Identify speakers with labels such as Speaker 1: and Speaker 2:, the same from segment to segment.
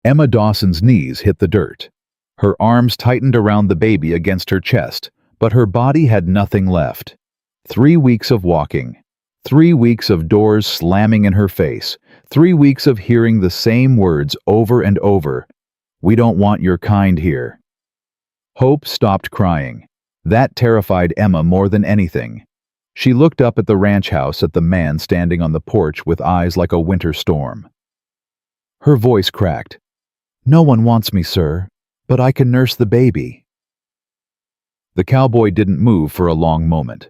Speaker 1: Emma Dawson's knees hit the dirt. Her arms tightened around the baby against her chest, but her body had nothing left. 3 weeks of walking. 3 weeks of doors slamming in her face. 3 weeks of hearing the same words over and over. "We don't want your kind here." Hope stopped crying. That terrified Emma more than anything. She looked up at the ranch house at the man standing on the porch with eyes like a winter storm. Her voice cracked. "No one wants me, sir, but I can nurse the baby." The cowboy didn't move for a long moment.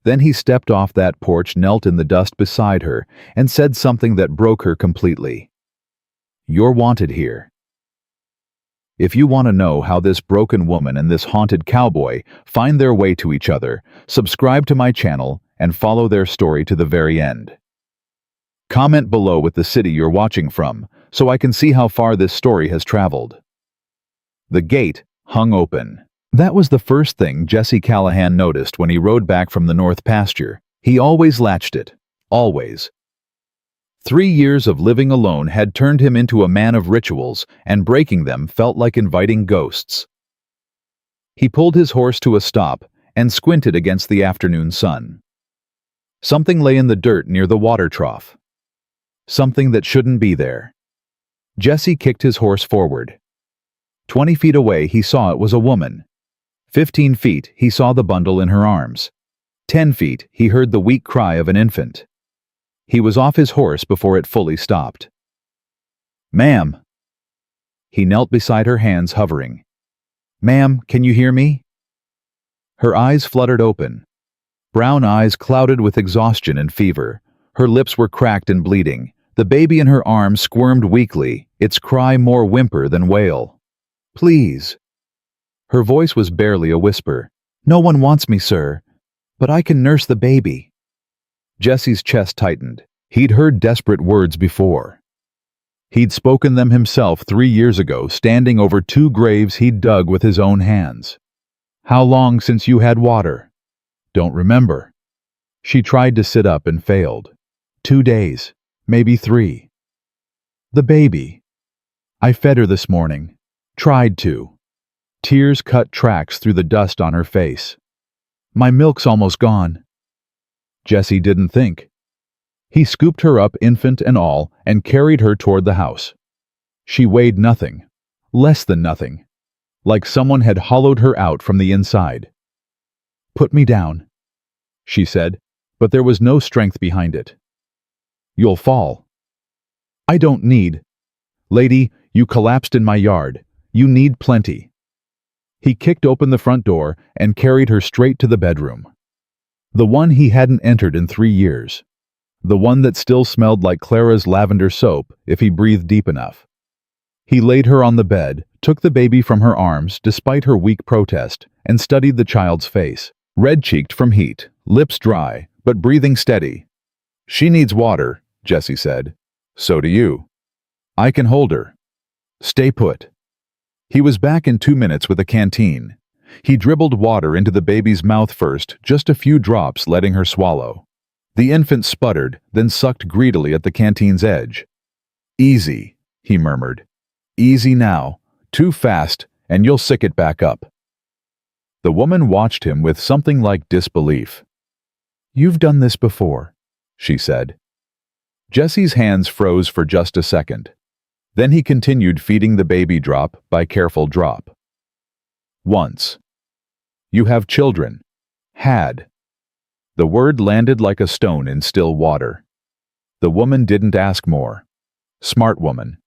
Speaker 1: Then he stepped off that porch, knelt in the dust beside her, and said something that broke her completely. "You're wanted here." If you want to know how this broken woman and this haunted cowboy find their way to each other, subscribe to my channel and follow their story to the very end. Comment below with the city you're watching from, so I can see how far this story has traveled. The gate hung open. That was the first thing Jesse Callahan noticed when he rode back from the north pasture. He always latched it. Always. 3 years of living alone had turned him into a man of rituals, and breaking them felt like inviting ghosts. He pulled his horse to a stop and squinted against the afternoon sun. Something lay in the dirt near the water trough. Something that shouldn't be there. Jesse kicked his horse forward. 20 feet away, he saw it was a woman. 15 feet, he saw the bundle in her arms. 10 feet, he heard the weak cry of an infant. He was off his horse before it fully stopped. "Ma'am." He knelt beside her, hands hovering. "Ma'am, can you hear me?" Her eyes fluttered open. Brown eyes clouded with exhaustion and fever. Her lips were cracked and bleeding. The baby in her arms squirmed weakly, its cry more whimper than wail. "Please." Her voice was barely a whisper. "No one wants me, sir, but I can nurse the baby." Jesse's chest tightened. He'd heard desperate words before. He'd spoken them himself 3 years ago, standing over 2 graves he'd dug with his own hands. "How long since you had water?" "Don't remember." She tried to sit up and failed. 2 days, maybe 3. "The baby. I fed her this morning. Tried to." Tears cut tracks through the dust on her face. "My milk's almost gone." Jesse didn't think. He scooped her up, infant and all, and carried her toward the house. She weighed nothing, less than nothing, like someone had hollowed her out from the inside. "Put me down," she said, but there was no strength behind it. "You'll fall." "I don't need." "Lady, you collapsed in my yard. You need plenty." He kicked open the front door and carried her straight to the bedroom. The one he hadn't entered in 3 years. The one that still smelled like Clara's lavender soap if he breathed deep enough. He laid her on the bed, took the baby from her arms despite her weak protest, and studied the child's face. Red-cheeked from heat, lips dry, but breathing steady. "She needs water," Jesse said. "So do you." "I can hold her." "Stay put." He was back in 2 minutes with a canteen. He dribbled water into the baby's mouth first, just a few drops, letting her swallow. The infant sputtered, then sucked greedily at the canteen's edge. "Easy," he murmured. "Easy now. Too fast, and you'll sick it back up." The woman watched him with something like disbelief. "You've done this before," she said. Jesse's hands froze for just a second. Then he continued feeding the baby drop by careful drop. "Once. You have children." "Had." The word landed like a stone in still water. The woman didn't ask more. Smart woman.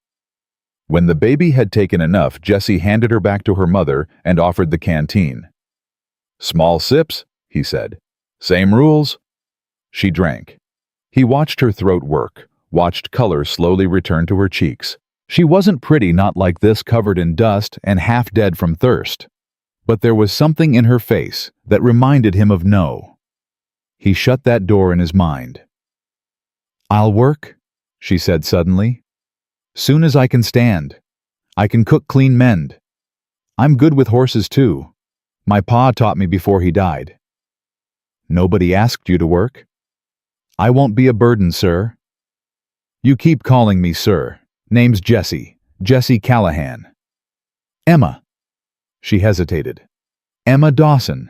Speaker 1: When the baby had taken enough, Jesse handed her back to her mother and offered the canteen. "Small sips," he said. "Same rules." She drank. He watched her throat work, watched color slowly return to her cheeks. She wasn't pretty, not like this, covered in dust and half dead from thirst. But there was something in her face that reminded him of no. He shut that door in his mind. "I'll work," she said suddenly. "Soon as I can stand. I can cook, clean, mend. I'm good with horses too. My pa taught me before he died." "Nobody asked you to work?" "I won't be a burden, sir." "You keep calling me sir. Name's Jesse. Jesse Callahan. Emma. She hesitated. Emma Dawson.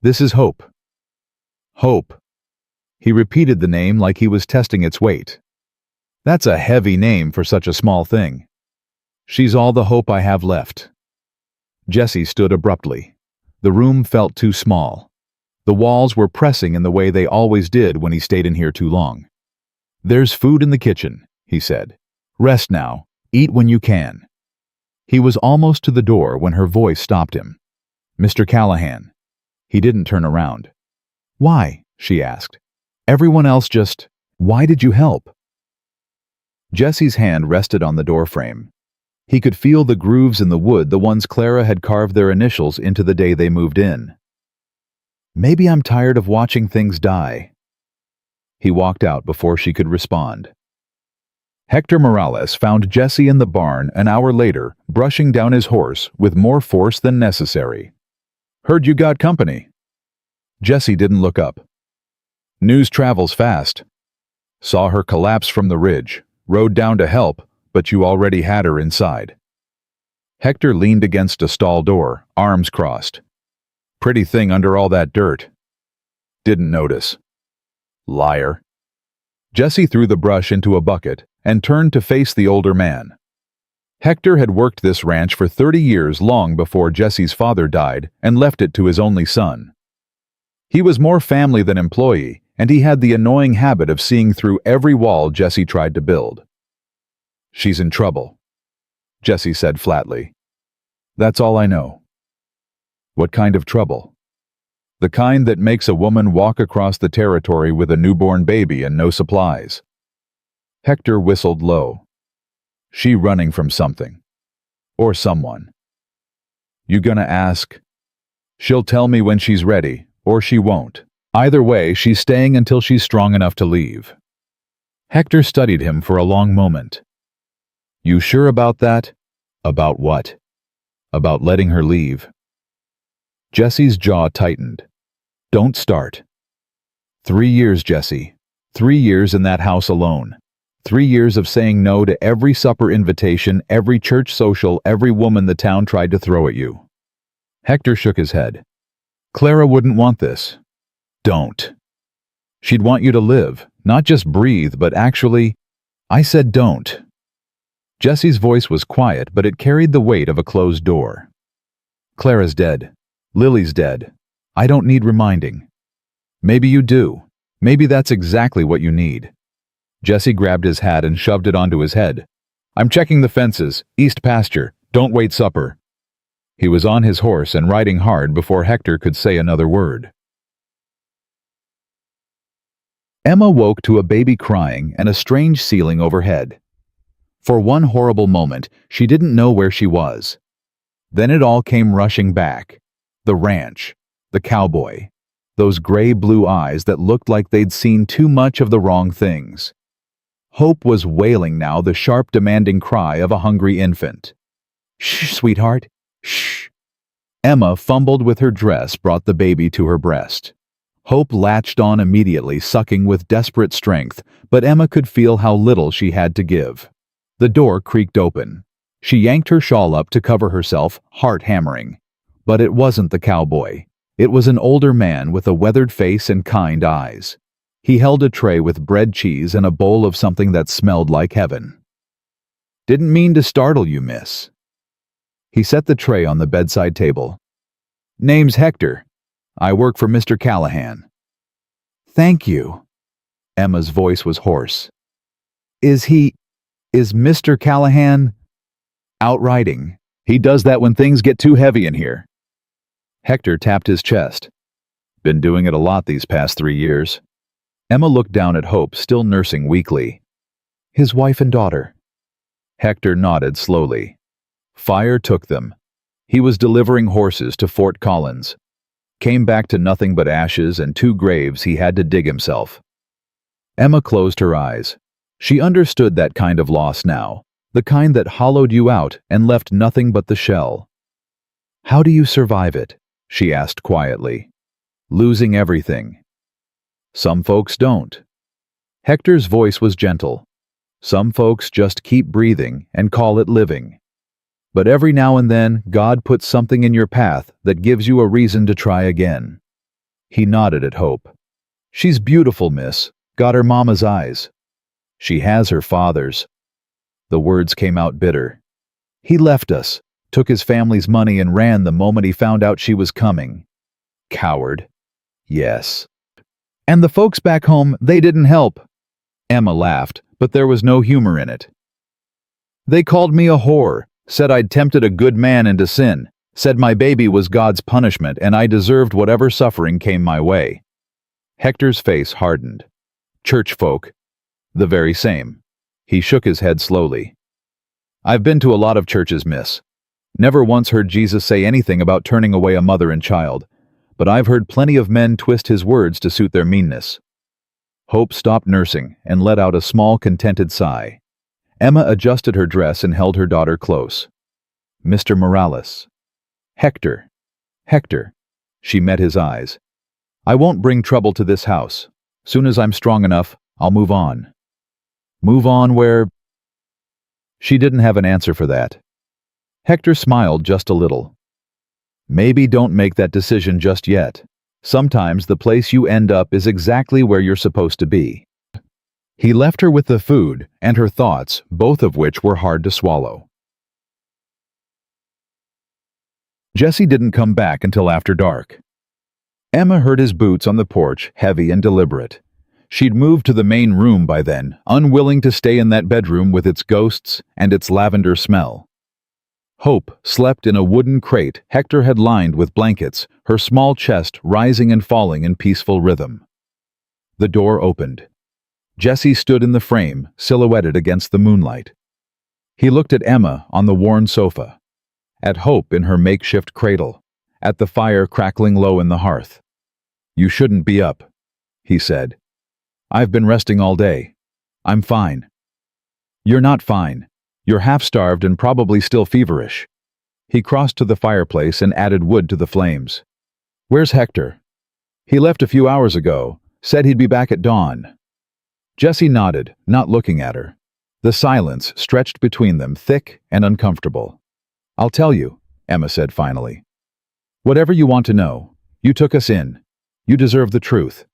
Speaker 1: This is Hope. Hope. He repeated the name like he was testing its weight. That's a heavy name for such a small thing. She's all the hope I have left. Jesse stood abruptly. The room felt too small. The walls were pressing in the way they always did when he stayed in here too long. There's food in the kitchen, he said. Rest now. Eat when you can. He was almost to the door when her voice stopped him. Mr. Callahan. He didn't turn around. Why? She asked. Everyone else just... Why did you help? Jesse's hand rested on the doorframe. He could feel the grooves in the wood, the ones Clara had carved their initials into the day they moved in. Maybe I'm tired of watching things die. He walked out before she could respond. Hector Morales found Jesse in the barn an hour later, brushing down his horse with more force than necessary. Heard you got company. Jesse didn't look up. News travels fast. Saw her collapse from the ridge, rode down to help, but you already had her inside. Hector leaned against a stall door, arms crossed. Pretty thing under all that dirt. Didn't notice. Liar. Jesse threw the brush into a bucket and turned to face the older man. Hector had worked this ranch for 30 years, long before Jesse's father died, and left it to his only son. He was more family than employee, and he had the annoying habit of seeing through every wall Jesse tried to build. She's in trouble, Jesse said flatly. That's all I know. What kind of trouble? The kind that makes a woman walk across the territory with a newborn baby and no supplies. Hector whistled low. She running from something. Or someone. You gonna ask? She'll tell me when she's ready, or she won't. Either way, she's staying until she's strong enough to leave. Hector studied him for a long moment. You sure about that? About what? About letting her leave. Jesse's jaw tightened. Don't start. 3 years, Jesse. 3 years in that house alone. 3 years of saying no to every supper invitation, every church social, every woman the town tried to throw at you. Hector shook his head. Clara wouldn't want this. Don't. She'd want you to live, not just breathe, but actually... I said don't. Jesse's voice was quiet, but it carried the weight of a closed door. Clara's dead. Lily's dead. I don't need reminding. Maybe you do. Maybe that's exactly what you need. Jesse grabbed his hat and shoved it onto his head. I'm checking the fences. East pasture. Don't wait supper. He was on his horse and riding hard before Hector could say another word. Emma woke to a baby crying and a strange ceiling overhead. For one horrible moment, she didn't know where she was. Then it all came rushing back. The ranch. The cowboy. Those gray-blue eyes that looked like they'd seen too much of the wrong things. Hope was wailing now, the sharp, demanding cry of a hungry infant. Shh, sweetheart. Shh. Emma fumbled with her dress, brought the baby to her breast. Hope latched on immediately, sucking with desperate strength, but Emma could feel how little she had to give. The door creaked open. She yanked her shawl up to cover herself, heart hammering. But it wasn't the cowboy. It was an older man with a weathered face and kind eyes. He held a tray with bread, cheese, and a bowl of something that smelled like heaven. Didn't mean to startle you, miss. He set the tray on the bedside table. Name's Hector. I work for Mr. Callahan. Thank you. Emma's voice was hoarse. Is Mr. Callahan out riding? He does that when things get too heavy in here. Hector tapped his chest. Been doing it a lot these past 3 years. Emma looked down at Hope, still nursing weakly. His wife and daughter. Hector nodded slowly. Fire took them. He was delivering horses to Fort Collins. Came back to nothing but ashes and 2 graves he had to dig himself. Emma closed her eyes. She understood that kind of loss now, the kind that hollowed you out and left nothing but the shell. How do you survive it? She asked quietly. Losing everything. Some folks don't. Hector's voice was gentle. Some folks just keep breathing and call it living. But every now and then, God puts something in your path that gives you a reason to try again. He nodded at Hope. She's beautiful, miss. Got her mama's eyes. She has her father's. The words came out bitter. He left us, took his family's money and ran the moment he found out she was coming. Coward. Yes. And the folks back home, they didn't help. Emma laughed, but there was no humor in it. They called me a whore, said I'd tempted a good man into sin, said my baby was God's punishment and I deserved whatever suffering came my way. Hector's face hardened. Church folk. The very same. He shook his head slowly. I've been to a lot of churches, miss. Never once heard Jesus say anything about turning away a mother and child, but I've heard plenty of men twist his words to suit their meanness. Hope stopped nursing and let out a small, contented sigh. Emma adjusted her dress and held her daughter close. Mr. Morales. Hector. Hector. She met his eyes. I won't bring trouble to this house. Soon as I'm strong enough, I'll move on. Move on where? She didn't have an answer for that. Hector smiled just a little. Maybe don't make that decision just yet. Sometimes the place you end up is exactly where you're supposed to be. He left her with the food and her thoughts, both of which were hard to swallow. Jesse didn't come back until after dark. Emma heard his boots on the porch, heavy and deliberate. She'd moved to the main room by then, unwilling to stay in that bedroom with its ghosts and its lavender smell. Hope slept in a wooden crate Hector had lined with blankets, her small chest rising and falling in peaceful rhythm. The door opened. Jesse stood in the frame, silhouetted against the moonlight. He looked at Emma on the worn sofa, at Hope in her makeshift cradle, at the fire crackling low in the hearth. You shouldn't be up, he said. I've been resting all day. I'm fine. You're not fine. You're half-starved and probably still feverish. He crossed to the fireplace and added wood to the flames. Where's Hector? He left a few hours ago, said he'd be back at dawn. Jesse nodded, not looking at her. The silence stretched between them, thick and uncomfortable. I'll tell you, Emma said finally. Whatever you want to know, you took us in. You deserve the truth.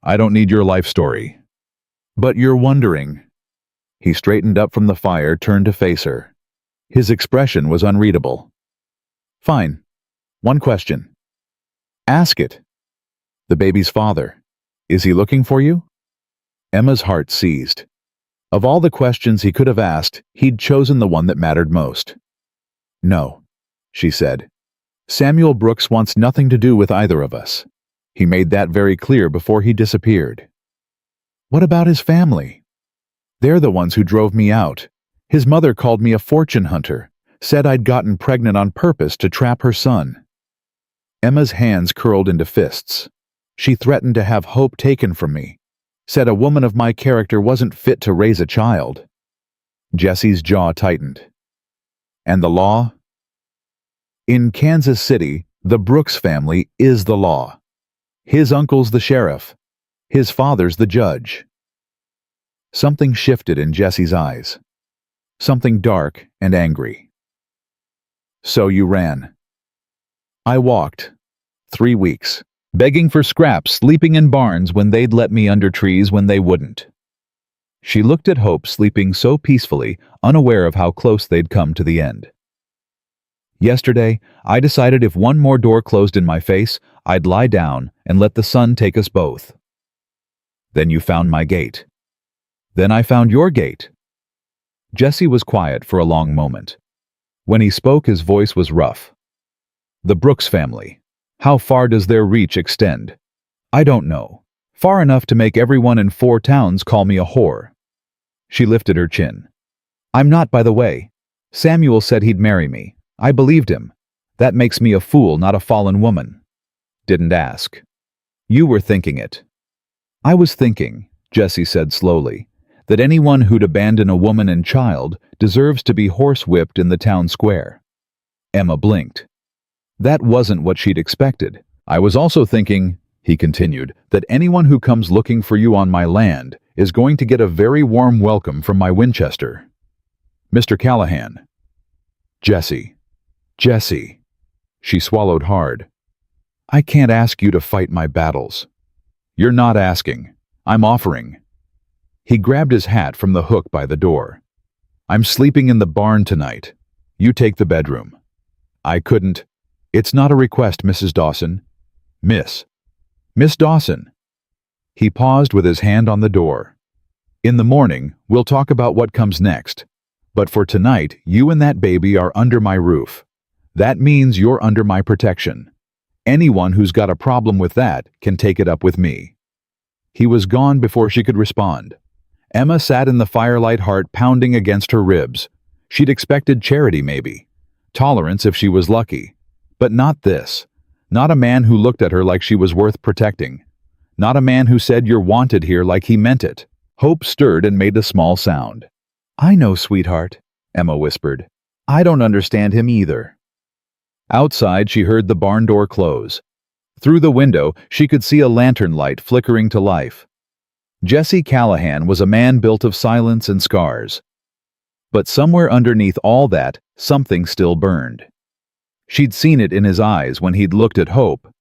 Speaker 1: I don't need your life story. But you're wondering. He straightened up from the fire, turned to face her. His expression was unreadable. Fine. One question. Ask it. The baby's father. Is he looking for you? Emma's heart seized. Of all the questions he could have asked, he'd chosen the one that mattered most. No, she said. Samuel Brooks wants nothing to do with either of us. He made that very clear before he disappeared. What about his family? They're the ones who drove me out. His mother called me a fortune hunter, said I'd gotten pregnant on purpose to trap her son. Emma's hands curled into fists. She threatened to have Hope taken from me, said a woman of my character wasn't fit to raise a child. Jesse's jaw tightened. And the law? In Kansas City, the Brooks family is the law. His uncle's the sheriff. His father's the judge. Something shifted in Jesse's eyes. Something dark and angry. So you ran. I walked. 3 weeks. Begging for scraps, sleeping in barns when they'd let me under trees when they wouldn't. She looked at Hope sleeping so peacefully, unaware of how close they'd come to the end. Yesterday, I decided if one more door closed in my face, I'd lie down and let the sun take us both. Then you found my gate. Then I found your gate. Jesse was quiet for a long moment. When he spoke, his voice was rough. The Brooks family. How far does their reach extend? I don't know. Far enough to make everyone in 4 towns call me a whore. She lifted her chin. I'm not, by the way. Samuel said he'd marry me. I believed him. That makes me a fool, not a fallen woman. Didn't ask. You were thinking it. I was thinking, Jesse said slowly, that anyone who'd abandon a woman and child deserves to be horsewhipped in the town square. Emma blinked. That wasn't what she'd expected. I was also thinking, he continued, that anyone who comes looking for you on my land, is going to get a very warm welcome from my Winchester. Mr. Callahan. Jessie. Jessie. She swallowed hard. I can't ask you to fight my battles. You're not asking. I'm offering. He grabbed his hat from the hook by the door. I'm sleeping in the barn tonight. You take the bedroom. I couldn't. It's not a request, Mrs. Dawson. Miss Dawson. He paused with his hand on the door. In the morning, we'll talk about what comes next. But for tonight, you and that baby are under my roof. That means you're under my protection. Anyone who's got a problem with that can take it up with me. He was gone before she could respond. Emma sat in the firelight, heart pounding against her ribs. She'd expected charity, maybe. Tolerance if she was lucky. But not this. Not a man who looked at her like she was worth protecting. Not a man who said you're wanted here like he meant it. Hope stirred and made a small sound. I know, sweetheart, Emma whispered. I don't understand him either. Outside, she heard the barn door close. Through the window, she could see a lantern light flickering to life. Jesse Callahan was a man built of silence and scars. But somewhere underneath all that, something still burned. She'd seen it in his eyes when he'd looked at Hope.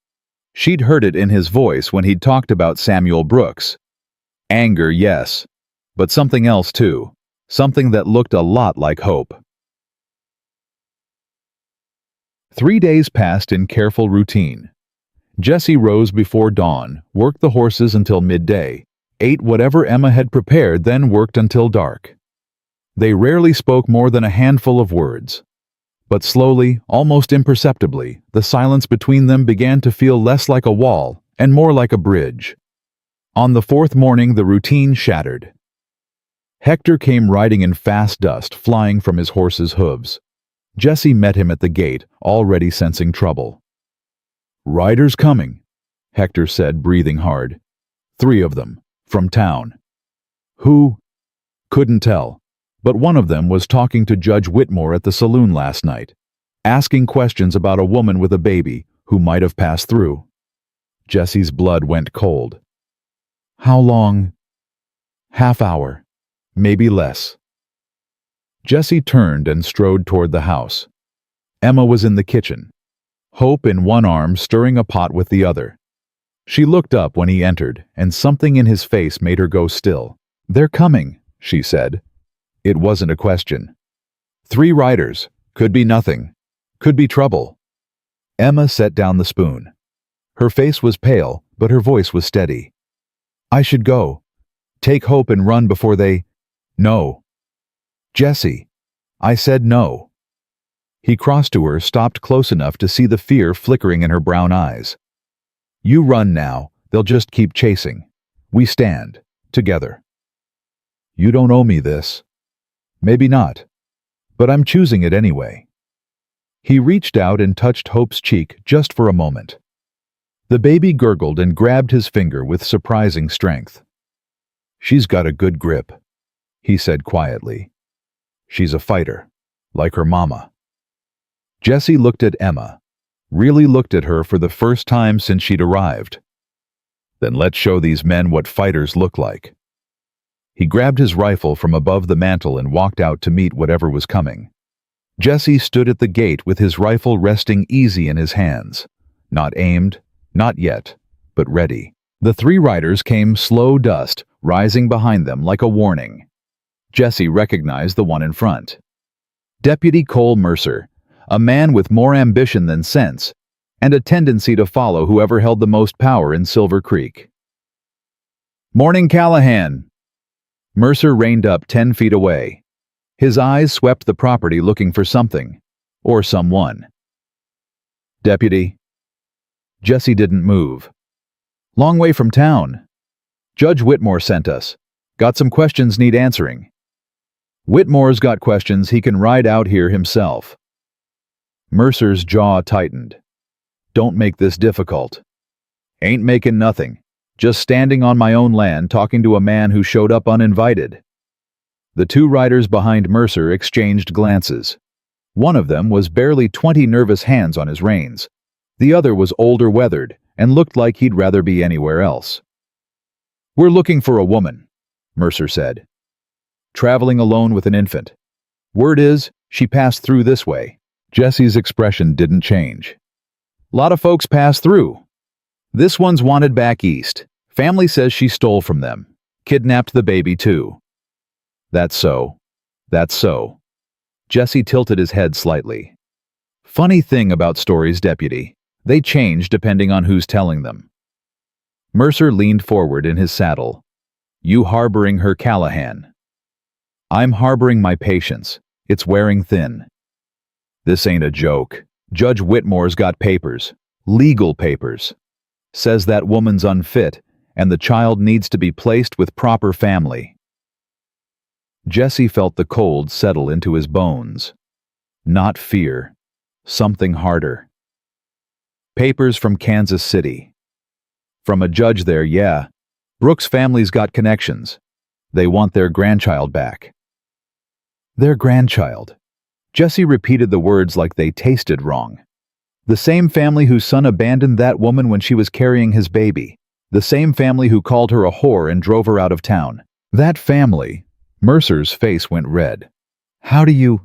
Speaker 1: She'd heard it in his voice when he'd talked about Samuel Brooks. Anger, yes, but something else too. Something that looked a lot like hope. 3 days passed in careful routine. Jesse rose before dawn, worked the horses until midday, ate whatever Emma had prepared, then worked until dark. They rarely spoke more than a handful of words. But slowly, almost imperceptibly, the silence between them began to feel less like a wall and more like a bridge. On the fourth morning, the routine shattered. Hector came riding in fast dust, flying from his horse's hooves. Jesse met him at the gate, already sensing trouble. Riders coming, Hector said, breathing hard. 3 of them, from town. Who? Couldn't tell, but one of them was talking to Judge Whitmore at the saloon last night, asking questions about a woman with a baby who might have passed through. Jesse's blood went cold. How long? Half hour. Maybe less. Jesse turned and strode toward the house. Emma was in the kitchen, Hope in one arm stirring a pot with the other. She looked up when he entered, and something in his face made her go still. They're coming, she said. It wasn't a question. 3 riders. Could be nothing. Could be trouble. Emma set down the spoon. Her face was pale, but her voice was steady. I should go. Take Hope and run before they... No. Jesse. I said no. He crossed to her, stopped close enough to see the fear flickering in her brown eyes. You run now. They'll just keep chasing. We stand. Together. You don't owe me this. Maybe not. But I'm choosing it anyway. He reached out and touched Hope's cheek just for a moment. The baby gurgled and grabbed his finger with surprising strength. She's got a good grip, he said quietly. She's a fighter, like her mama. Jesse looked at Emma, really looked at her for the first time since she'd arrived. Then let's show these men what fighters look like. He grabbed his rifle from above the mantel and walked out to meet whatever was coming. Jesse stood at the gate with his rifle resting easy in his hands. Not aimed, not yet, but ready. The 3 riders came slow dust, rising behind them like a warning. Jesse recognized the one in front. Deputy Cole Mercer, a man with more ambition than sense, and a tendency to follow whoever held the most power in Silver Creek. Morning, Callahan! Mercer reined up 10 feet away. His eyes swept the property looking for something, or someone. Deputy. Jesse didn't move. Long way from town. Judge Whitmore sent us. Got some questions need answering. Whitmore's got questions he can ride out here himself. Mercer's jaw tightened. Don't make this difficult. Ain't making nothing. Just standing on my own land talking to a man who showed up uninvited. The 2 riders behind Mercer exchanged glances. One of them was barely 20 nervous hands on his reins. The other was older, weathered, and looked like he'd rather be anywhere else. We're looking for a woman. Mercer said. Traveling alone with an infant. Word is, she passed through this way. Jesse's expression didn't change. Lot of folks pass through. This one's wanted back east. Family says she stole from them. Kidnapped the baby too. That's so. That's so. Jesse tilted his head slightly. Funny thing about stories, Deputy. They change depending on who's telling them. Mercer leaned forward in his saddle. You harboring her, Callahan. I'm harboring my patience. It's wearing thin. This ain't a joke. Judge Whitmore's got papers. Legal papers. Says that woman's unfit, and the child needs to be placed with proper family. Jesse felt the cold settle into his bones. Not fear. Something harder. Papers from Kansas City. From a judge there, yeah. Brooks' family's got connections. They want their grandchild back. Their grandchild. Jesse repeated the words like they tasted wrong. The same family whose son abandoned that woman when she was carrying his baby. The same family who called her a whore and drove her out of town. That family. Mercer's face went red. How do you...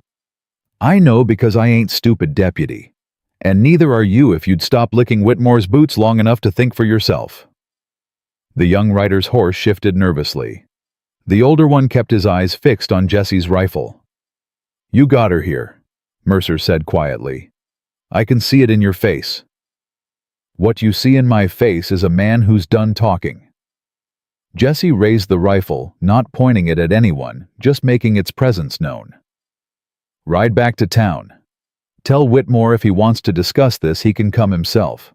Speaker 1: I know because I ain't stupid, Deputy. And neither are you if you'd stop licking Whitmore's boots long enough to think for yourself. The young rider's horse shifted nervously. The older one kept his eyes fixed on Jesse's rifle. You got her here, Mercer said quietly. I can see it in your face. What you see in my face is a man who's done talking. Jesse raised the rifle, not pointing it at anyone, just making its presence known. Ride back to town. Tell Whitmore if he wants to discuss this, he can come himself.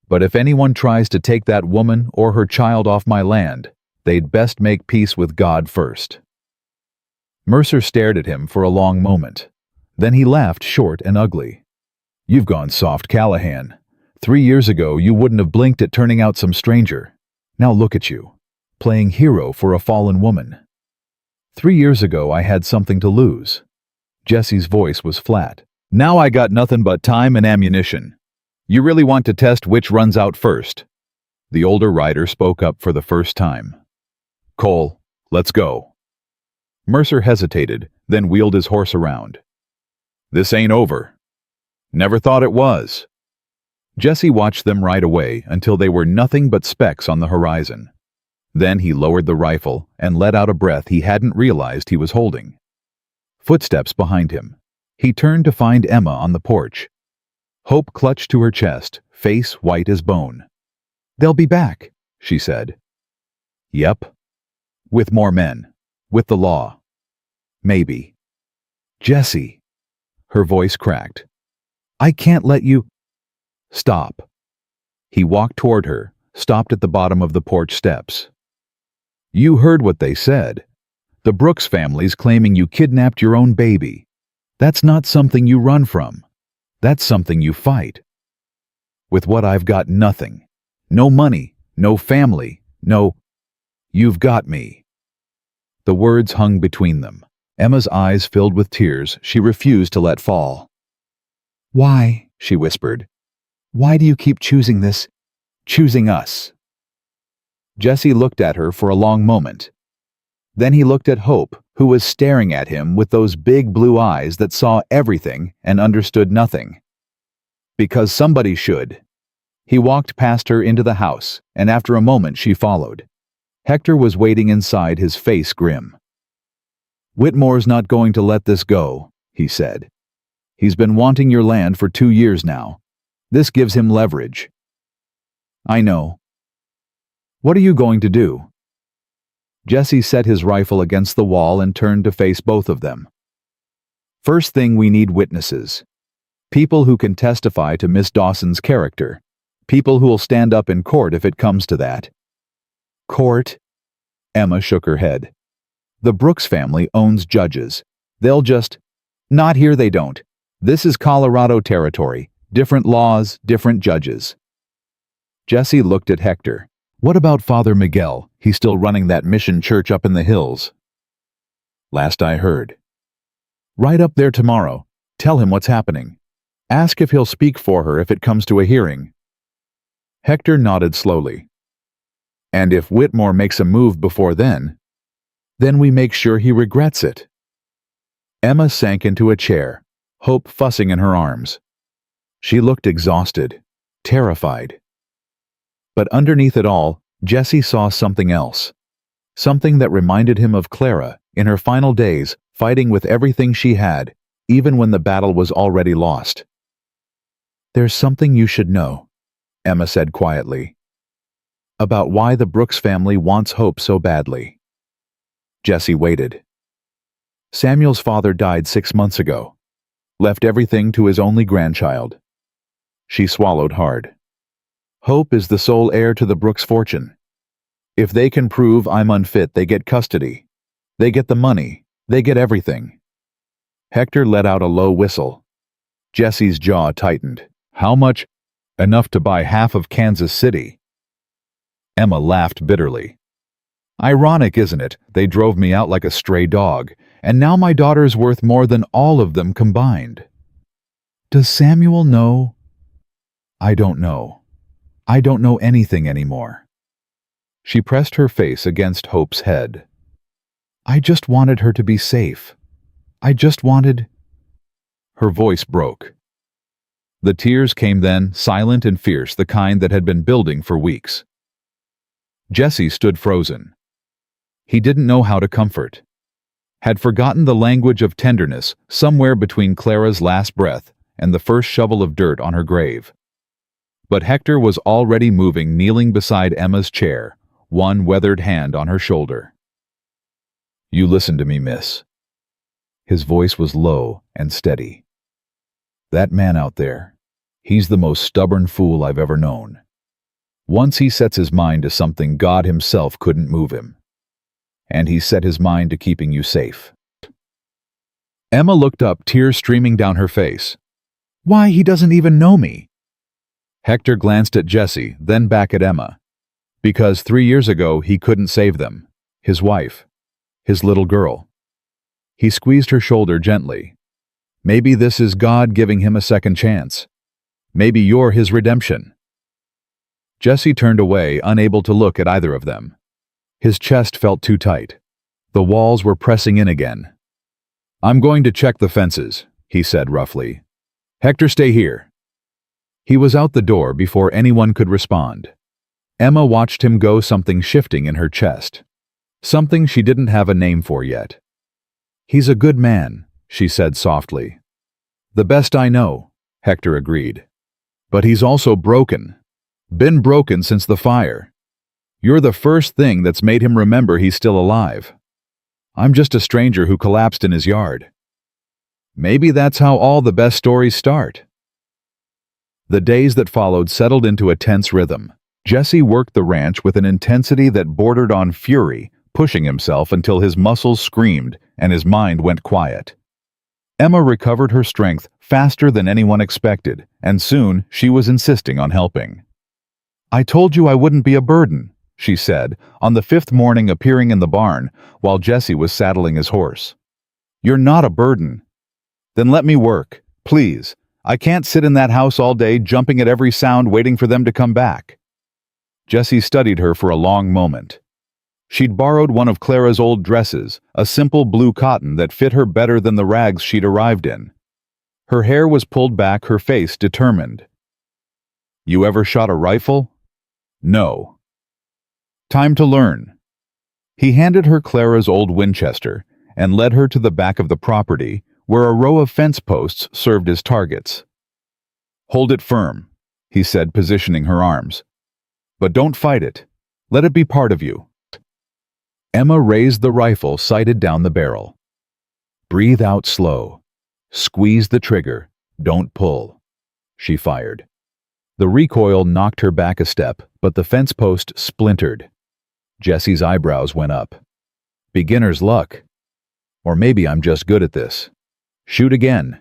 Speaker 1: But if anyone tries to take that woman or her child off my land, they'd best make peace with God first. Mercer stared at him for a long moment. Then he laughed short and ugly. You've gone soft, Callahan. 3 years ago, you wouldn't have blinked at turning out some stranger. Now look at you, playing hero for a fallen woman. 3 years ago, I had something to lose. Jesse's voice was flat. Now I got nothing but time and ammunition. You really want to test which runs out first? The older rider spoke up for the first time. Cole, let's go. Mercer hesitated, then wheeled his horse around. This ain't over. Never thought it was. Jesse watched them ride away until they were nothing but specks on the horizon. Then he lowered the rifle and let out a breath he hadn't realized he was holding. Footsteps behind him. He turned to find Emma on the porch. Hope clutched to her chest, face white as bone. They'll be back, she said. Yep. With more men. With the law. Maybe. Jesse. Her voice cracked. I can't let you... Stop. He walked toward her, stopped at the bottom of the porch steps. You heard what they said. The Brooks family's claiming you kidnapped your own baby. That's not something you run from. That's something you fight. With what I've got, nothing. No money, no family, no... You've got me. The words hung between them. Emma's eyes filled with tears she refused to let fall. Why, she whispered. Why do you keep choosing this? Choosing us? Jesse looked at her for a long moment. Then he looked at Hope, who was staring at him with those big blue eyes that saw everything and understood nothing. Because somebody should. He walked past her into the house, and after a moment she followed. Hector was waiting inside, his face grim. Whitmore's not going to let this go, he said. He's been wanting your land for 2 years now. This gives him leverage. I know. What are you going to do? Jesse set his rifle against the wall and turned to face both of them. First thing, we need witnesses. People who can testify to Miss Dawson's character. People who'll stand up in court if it comes to that. Court? Emma shook her head. The Brooks family owns judges. They'll just... Not here, they don't. This is Colorado territory. Different laws, different judges. Jesse looked at Hector. What about Father Miguel? He's still running that mission church up in the hills. Last I heard. Ride up there tomorrow. Tell him what's happening. Ask if he'll speak for her if it comes to a hearing. Hector nodded slowly. And if Whitmore makes a move before then... Then we make sure he regrets it." Emma sank into a chair, Hope fussing in her arms. She looked exhausted, terrified. But underneath it all, Jesse saw something else. Something that reminded him of Clara in her final days, fighting with everything she had, even when the battle was already lost. "There's something you should know," Emma said quietly, "about why the Brooks family wants Hope so badly." Jesse waited. Samuel's father died 6 months ago, left everything to his only grandchild. She swallowed hard. "Hope is the sole heir to the Brooks fortune. If they can prove I'm unfit, they get custody. They get the money. They get everything." Hector let out a low whistle. Jesse's jaw tightened. "How much?" "Enough to buy half of Kansas City." Emma laughed bitterly. "Ironic, isn't it? They drove me out like a stray dog, and now my daughter's worth more than all of them combined." "Does Samuel know?" "I don't know. I don't know anything anymore." She pressed her face against Hope's head. "I just wanted her to be safe. I just wanted—" Her voice broke. The tears came then, silent and fierce, the kind that had been building for weeks. Jesse stood frozen. He didn't know how to comfort. Had forgotten the language of tenderness somewhere between Clara's last breath and the first shovel of dirt on her grave. But Hector was already moving, kneeling beside Emma's chair, one weathered hand on her shoulder. "You listen to me, miss." His voice was low and steady. "That man out there, he's the most stubborn fool I've ever known. Once he sets his mind to something, God himself couldn't move him. And he set his mind to keeping you safe." Emma looked up, tears streaming down her face. "Why, he doesn't even know me." Hector glanced at Jesse, then back at Emma. "Because 3 years ago he couldn't save them. His wife. His little girl." He squeezed her shoulder gently. "Maybe this is God giving him a second chance. Maybe you're his redemption." Jesse turned away, unable to look at either of them. His chest felt too tight. The walls were pressing in again. "I'm going to check the fences," he said roughly. "Hector, stay here." He was out the door before anyone could respond. Emma watched him go, something shifting in her chest. Something she didn't have a name for yet. "He's a good man," she said softly. "The best I know," Hector agreed. "But he's also broken. Been broken since the fire. You're the first thing that's made him remember he's still alive. I'm just a stranger who collapsed in his yard. Maybe that's how all the best stories start." The days that followed settled into a tense rhythm. Jesse worked the ranch with an intensity that bordered on fury, pushing himself until his muscles screamed and his mind went quiet. Emma recovered her strength faster than anyone expected, and soon she was insisting on helping. "I told you I wouldn't be a burden," she said, on the 5th morning, appearing in the barn while Jesse was saddling his horse. "You're not a burden." "Then let me work, please. I can't sit in that house all day, jumping at every sound, waiting for them to come back." Jesse studied her for a long moment. She'd borrowed one of Clara's old dresses, a simple blue cotton that fit her better than the rags she'd arrived in. Her hair was pulled back, her face determined. "You ever shot a rifle?" "No." "Time to learn." He handed her Clara's old Winchester and led her to the back of the property, where a row of fence posts served as targets. "Hold it firm," he said, positioning her arms. "But don't fight it. Let it be part of you." Emma raised the rifle, sighted down the barrel. "Breathe out slow. Squeeze the trigger. Don't pull." She fired. The recoil knocked her back a step, but the fence post splintered. Jesse's eyebrows went up. "Beginner's luck. Or maybe I'm just good at this." "Shoot again."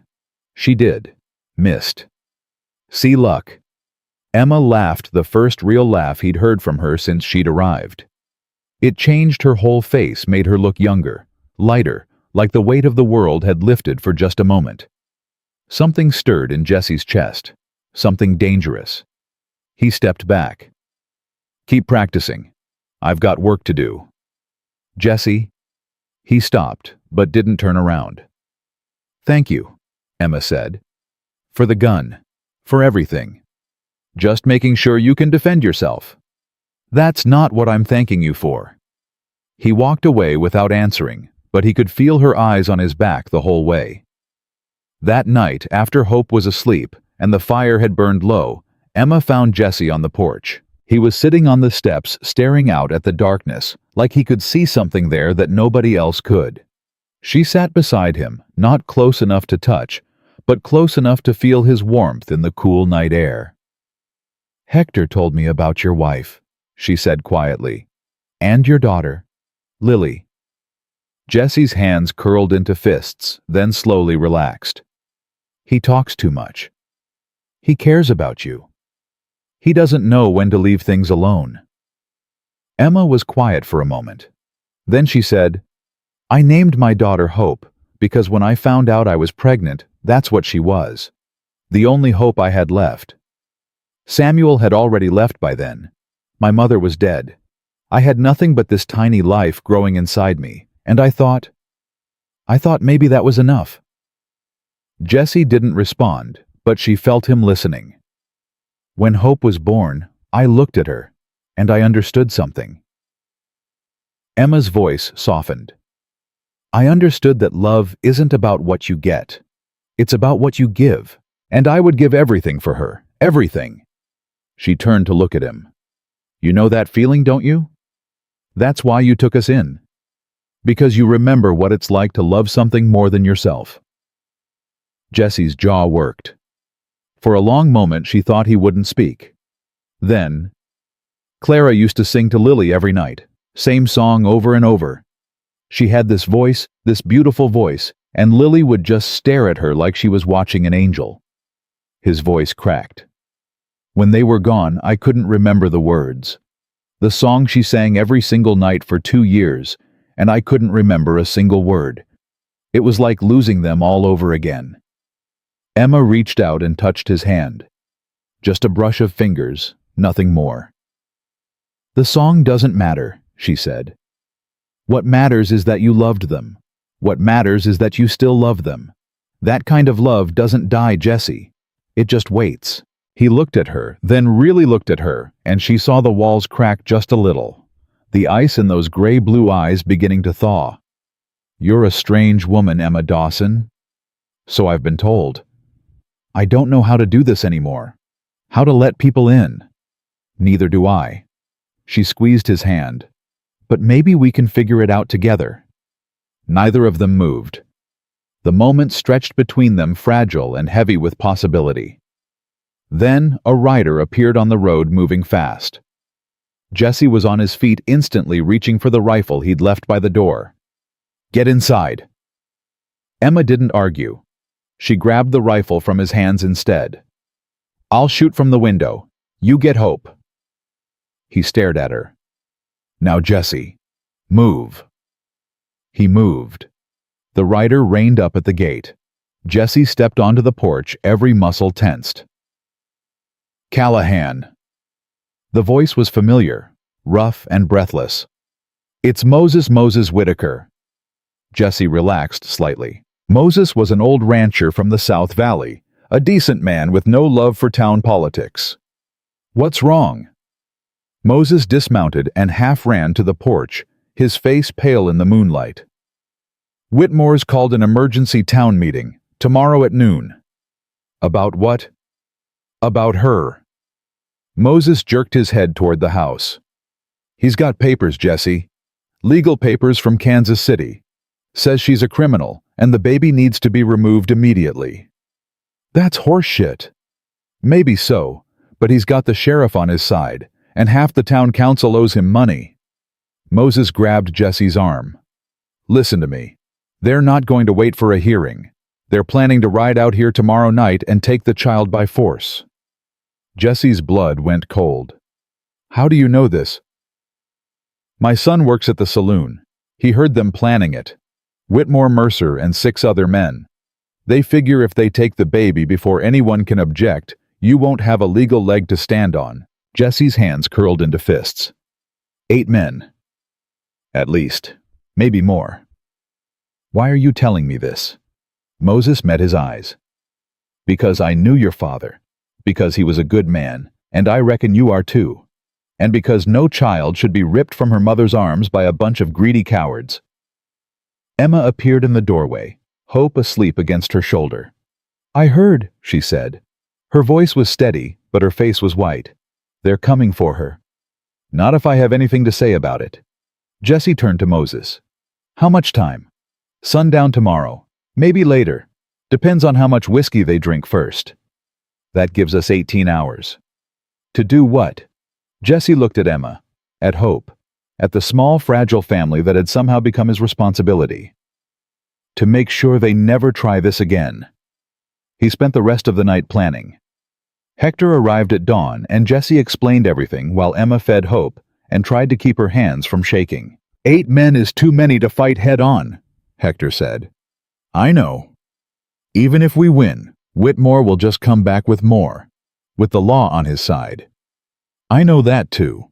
Speaker 1: She did. Missed. "See luck." Emma laughed, the first real laugh he'd heard from her since she'd arrived. It changed her whole face, made her look younger, lighter, like the weight of the world had lifted for just a moment. Something stirred in Jesse's chest, something dangerous. He stepped back. "Keep practicing. I've got work to do." "Jesse," He stopped, but didn't turn around. "Thank you," Emma said. "For the gun. For everything. Just making sure you can defend yourself." "That's not what I'm thanking you for." He walked away without answering, but he could feel her eyes on his back the whole way. That night, after Hope was asleep and the fire had burned low, Emma found Jesse on the porch. He was sitting on the steps staring out at the darkness, like he could see something there that nobody else could. She sat beside him, not close enough to touch, but close enough to feel his warmth in the cool night air. "Hector told me about your wife," she said quietly. "And your daughter, Lily." Jesse's hands curled into fists, then slowly relaxed. "He talks too much. He cares about you. He doesn't know when to leave things alone." Emma was quiet for a moment. Then she said, "I named my daughter Hope because when I found out I was pregnant, that's what she was. The only hope I had left. Samuel had already left by then. My mother was dead. I had nothing but this tiny life growing inside me, and I thought maybe that was enough." Jessie didn't respond, but she felt him listening. "When Hope was born, I looked at her, and I understood something." Emma's voice softened. "I understood that love isn't about what you get. It's about what you give, and I would give everything for her, everything." She turned to look at him. "You know that feeling, don't you? That's why you took us in. Because you remember what it's like to love something more than yourself." Jesse's jaw worked. For a long moment she thought he wouldn't speak. Then, "Clara used to sing to Lily every night, same song over and over. She had this voice, this beautiful voice, and Lily would just stare at her like she was watching an angel." His voice cracked. "When they were gone, I couldn't remember the words. The song she sang every single night for 2 years, and I couldn't remember a single word. It was like losing them all over again." Emma reached out and touched his hand. Just a brush of fingers, nothing more. "The song doesn't matter," she said. "What matters is that you loved them. What matters is that you still love them. That kind of love doesn't die, Jesse. It just waits." He looked at her, then really looked at her, and she saw the walls crack just a little, the ice in those gray-blue eyes beginning to thaw. "You're a strange woman, Emma Dawson." "So I've been told. I don't know how to do this anymore. How to let people in." "Neither do I." She squeezed his hand. "But maybe we can figure it out together." Neither of them moved. The moment stretched between them, fragile and heavy with possibility. Then a rider appeared on the road, moving fast. Jesse was on his feet instantly, reaching for the rifle he'd left by the door. "Get inside." Emma didn't argue. She grabbed the rifle from his hands instead. "I'll shoot from the window. You get Hope." He stared at her. "Now, Jesse, move." He moved. The rider reined up at the gate. Jesse stepped onto the porch, every muscle tensed. "Callahan." The voice was familiar, rough and breathless. "It's Moses Whitaker." Jesse relaxed slightly. Moses was an old rancher from the South Valley, a decent man with no love for town politics. "What's wrong?" Moses dismounted and half ran to the porch, his face pale in the moonlight. "Whitmore's called an emergency town meeting, tomorrow at noon." "About what?" "About her." Moses jerked his head toward the house. "He's got papers, Jesse. Legal papers from Kansas City. Says she's a criminal, and the baby needs to be removed immediately." "That's horseshit." "Maybe so, but he's got the sheriff on his side, and half the town council owes him money." Moses grabbed Jesse's arm. "Listen to me. They're not going to wait for a hearing. They're planning to ride out here tomorrow night and take the child by force." Jesse's blood went cold. "How do you know this?" "My son works at the saloon. He heard them planning it. Whitmore Mercer and 6 other men. They figure if they take the baby before anyone can object, you won't have a legal leg to stand on." Jesse's hands curled into fists. 8 men. At least. Maybe more. Why are you telling me this? Moses met his eyes. Because I knew your father. Because he was a good man, and I reckon you are too. And because no child should be ripped from her mother's arms by a bunch of greedy cowards. Emma appeared in the doorway, Hope asleep against her shoulder. I heard, she said. Her voice was steady, but her face was white. They're coming for her. Not if I have anything to say about it. Jesse turned to Moses. How much time? Sundown tomorrow. Maybe later. Depends on how much whiskey they drink first. That gives us 18 hours. To do what? Jesse looked at Emma, at Hope, at the small, fragile family that had somehow become his responsibility. To make sure they never try this again. He spent the rest of the night planning. Hector arrived at dawn, and Jesse explained everything while Emma fed Hope and tried to keep her hands from shaking. 8 men is too many to fight head-on, Hector said. I know. Even if we win, Whitmore will just come back with more, with the law on his side. I know that too.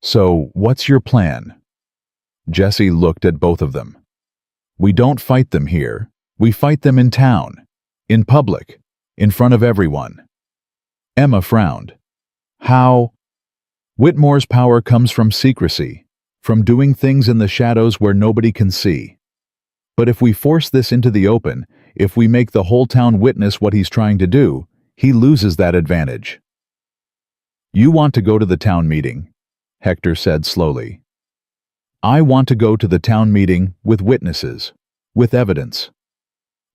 Speaker 1: So, what's your plan? Jesse looked at both of them. We don't fight them here. We fight them in town, in public, in front of everyone. Emma frowned. How? Whitmore's power comes from secrecy, from doing things in the shadows where nobody can see. But if we force this into the open, if we make the whole town witness what he's trying to do, he loses that advantage. You want to go to the town meeting, Hector said slowly. I want to go to the town meeting with witnesses, with evidence,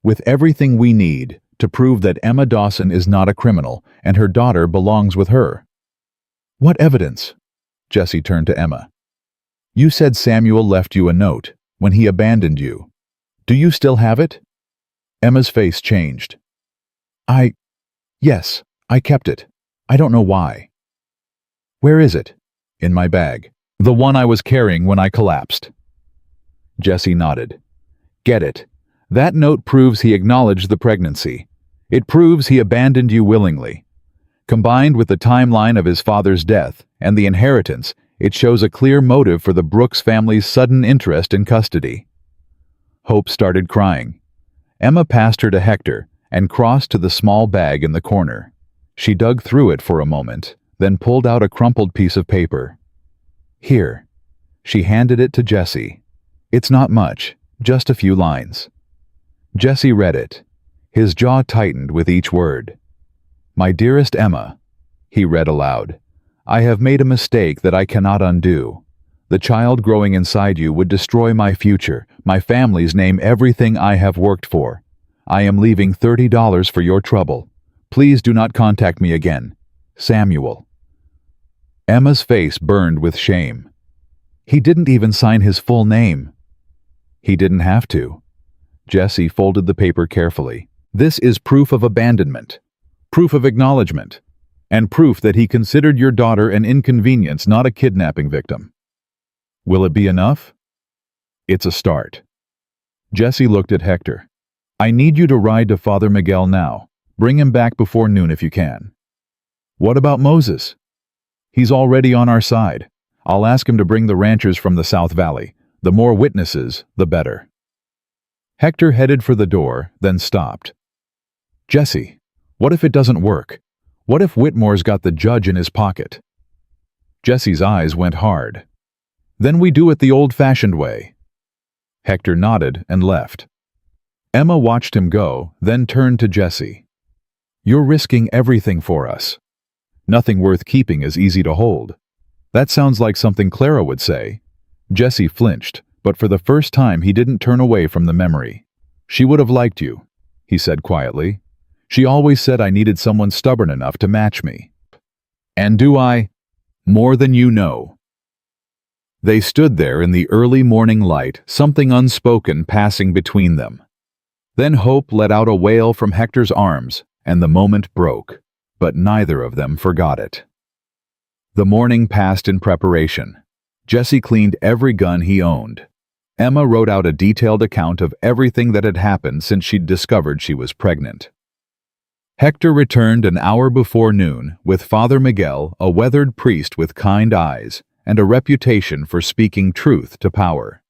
Speaker 1: with everything we need to prove that Emma Dawson is not a criminal and her daughter belongs with her. What evidence? Jesse turned to Emma. You said Samuel left you a note when he abandoned you. Do you still have it? Emma's face changed. Yes, I kept it. I don't know why. Where is it? In my bag. The one I was carrying when I collapsed. Jesse nodded. Get it. That note proves he acknowledged the pregnancy. It proves he abandoned you willingly. Combined with the timeline of his father's death and the inheritance, it shows a clear motive for the Brooks family's sudden interest in custody. Hope started crying. Emma passed her to Hector and crossed to the small bag in the corner. She dug through it for a moment, then pulled out a crumpled piece of paper. Here. She handed it to Jesse. It's not much, just a few lines. Jesse read it. His jaw tightened with each word. My dearest Emma, he read aloud, I have made a mistake that I cannot undo. The child growing inside you would destroy my future, my family's name, everything I have worked for. I am leaving $30 for your trouble. Please do not contact me again. Samuel. Emma's face burned with shame. He didn't even sign his full name. He didn't have to. Jesse folded the paper carefully. This is proof of abandonment, proof of acknowledgement, and proof that he considered your daughter an inconvenience, not a kidnapping victim. Will it be enough? It's a start. Jesse looked at Hector. I need you to ride to Father Miguel now. Bring him back before noon if you can. What about Moses? He's already on our side. I'll ask him to bring the ranchers from the South Valley. The more witnesses, the better. Hector headed for the door, then stopped. Jesse, what if it doesn't work? What if Whitmore's got the judge in his pocket? Jesse's eyes went hard. Then we do it the old-fashioned way. Hector nodded and left. Emma watched him go, then turned to Jesse. You're risking everything for us. Nothing worth keeping is easy to hold. That sounds like something Clara would say. Jesse flinched, but for the first time he didn't turn away from the memory. She would have liked you, he said quietly. She always said I needed someone stubborn enough to match me. And do I? More than you know. They stood there in the early morning light, something unspoken passing between them. Then Hope let out a wail from Hector's arms, and the moment broke, but neither of them forgot it. The morning passed in preparation. Jesse cleaned every gun he owned. Emma wrote out a detailed account of everything that had happened since she'd discovered she was pregnant. Hector returned an hour before noon with Father Miguel, a weathered priest with kind eyes, and a reputation for speaking truth to power.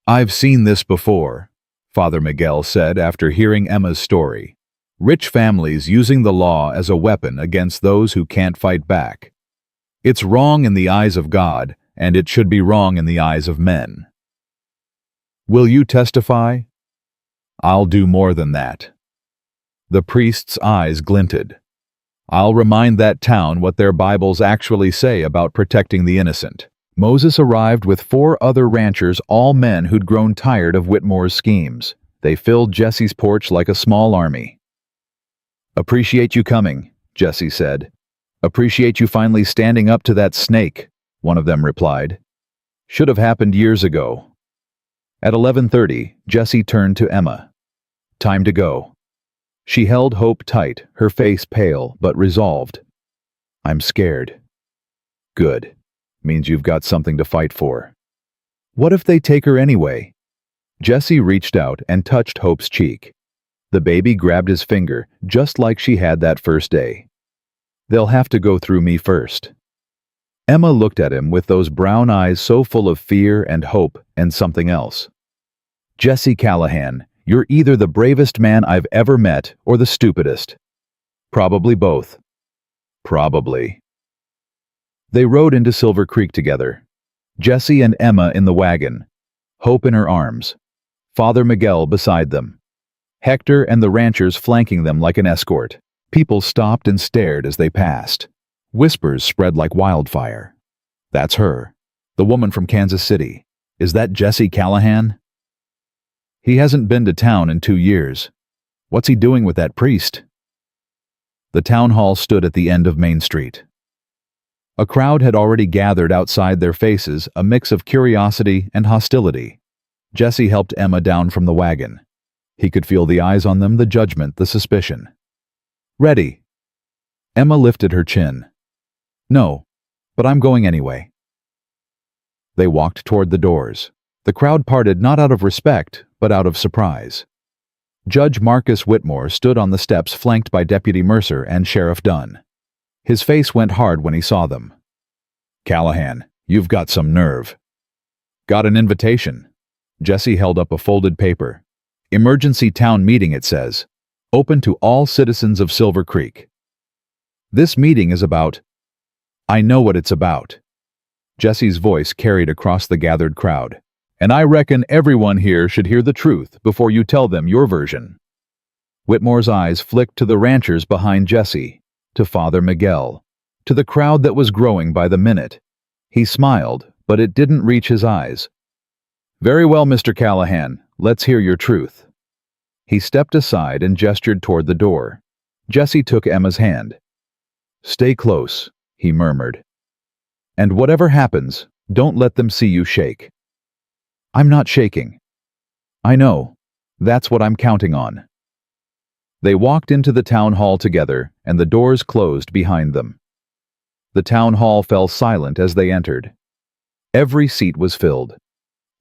Speaker 1: "I've seen this before," Father Miguel said after hearing Emma's story. "Rich families using the law as a weapon against those who can't fight back. It's wrong in the eyes of God, and it should be wrong in the eyes of men." "Will you testify?" "I'll do more than that." The priest's eyes glinted. "I'll remind that town what their Bibles actually say about protecting the innocent." Moses arrived with 4 other ranchers, all men who'd grown tired of Whitmore's schemes. They filled Jesse's porch like a small army. "Appreciate you coming," Jesse said. "Appreciate you finally standing up to that snake," one of them replied. "Should have happened years ago." At 11:30, Jesse turned to Emma. "Time to go." She held Hope tight, her face pale but resolved. "I'm scared." "Good. Means you've got something to fight for." "What if they take her anyway?" Jesse reached out and touched Hope's cheek. The baby grabbed his finger, just like she had that first day. "They'll have to go through me first." Emma looked at him with those brown eyes so full of fear and hope and something else. "Jesse Callahan, you're either the bravest man I've ever met or the stupidest." "Probably both." "Probably." They rode into Silver Creek together. Jesse and Emma in the wagon, Hope in her arms, Father Miguel beside them, Hector and the ranchers flanking them like an escort. People stopped and stared as they passed. Whispers spread like wildfire. "That's her. The woman from Kansas City. Is that Jesse Callahan?" "He hasn't been to town in 2 years. What's he doing with that priest?" The town hall stood at the end of Main Street. A crowd had already gathered outside, their faces a mix of curiosity and hostility. Jesse helped Emma down from the wagon. He could feel the eyes on them, the judgment, the suspicion. "Ready." Emma lifted her chin. "No, but I'm going anyway." They walked toward the doors. The crowd parted not out of respect, but out of surprise. Judge Marcus Whitmore stood on the steps flanked by Deputy Mercer and Sheriff Dunn. His face went hard when he saw them. "Callahan, you've got some nerve." "Got an invitation." Jesse held up a folded paper. "Emergency town meeting," it says. "Open to all citizens of Silver Creek." "This meeting is about—" "I know what it's about." Jesse's voice carried across the gathered crowd. "And I reckon everyone here should hear the truth before you tell them your version." Whitmore's eyes flicked to the ranchers behind Jesse, to Father Miguel, to the crowd that was growing by the minute. He smiled, but it didn't reach his eyes. "Very well, Mr. Callahan, let's hear your truth." He stepped aside and gestured toward the door. Jesse took Emma's hand. "Stay close," he murmured. "And whatever happens, don't let them see you shake." "I'm not shaking." "I know. That's what I'm counting on." They walked into the town hall together, and the doors closed behind them. The town hall fell silent as they entered. Every seat was filled.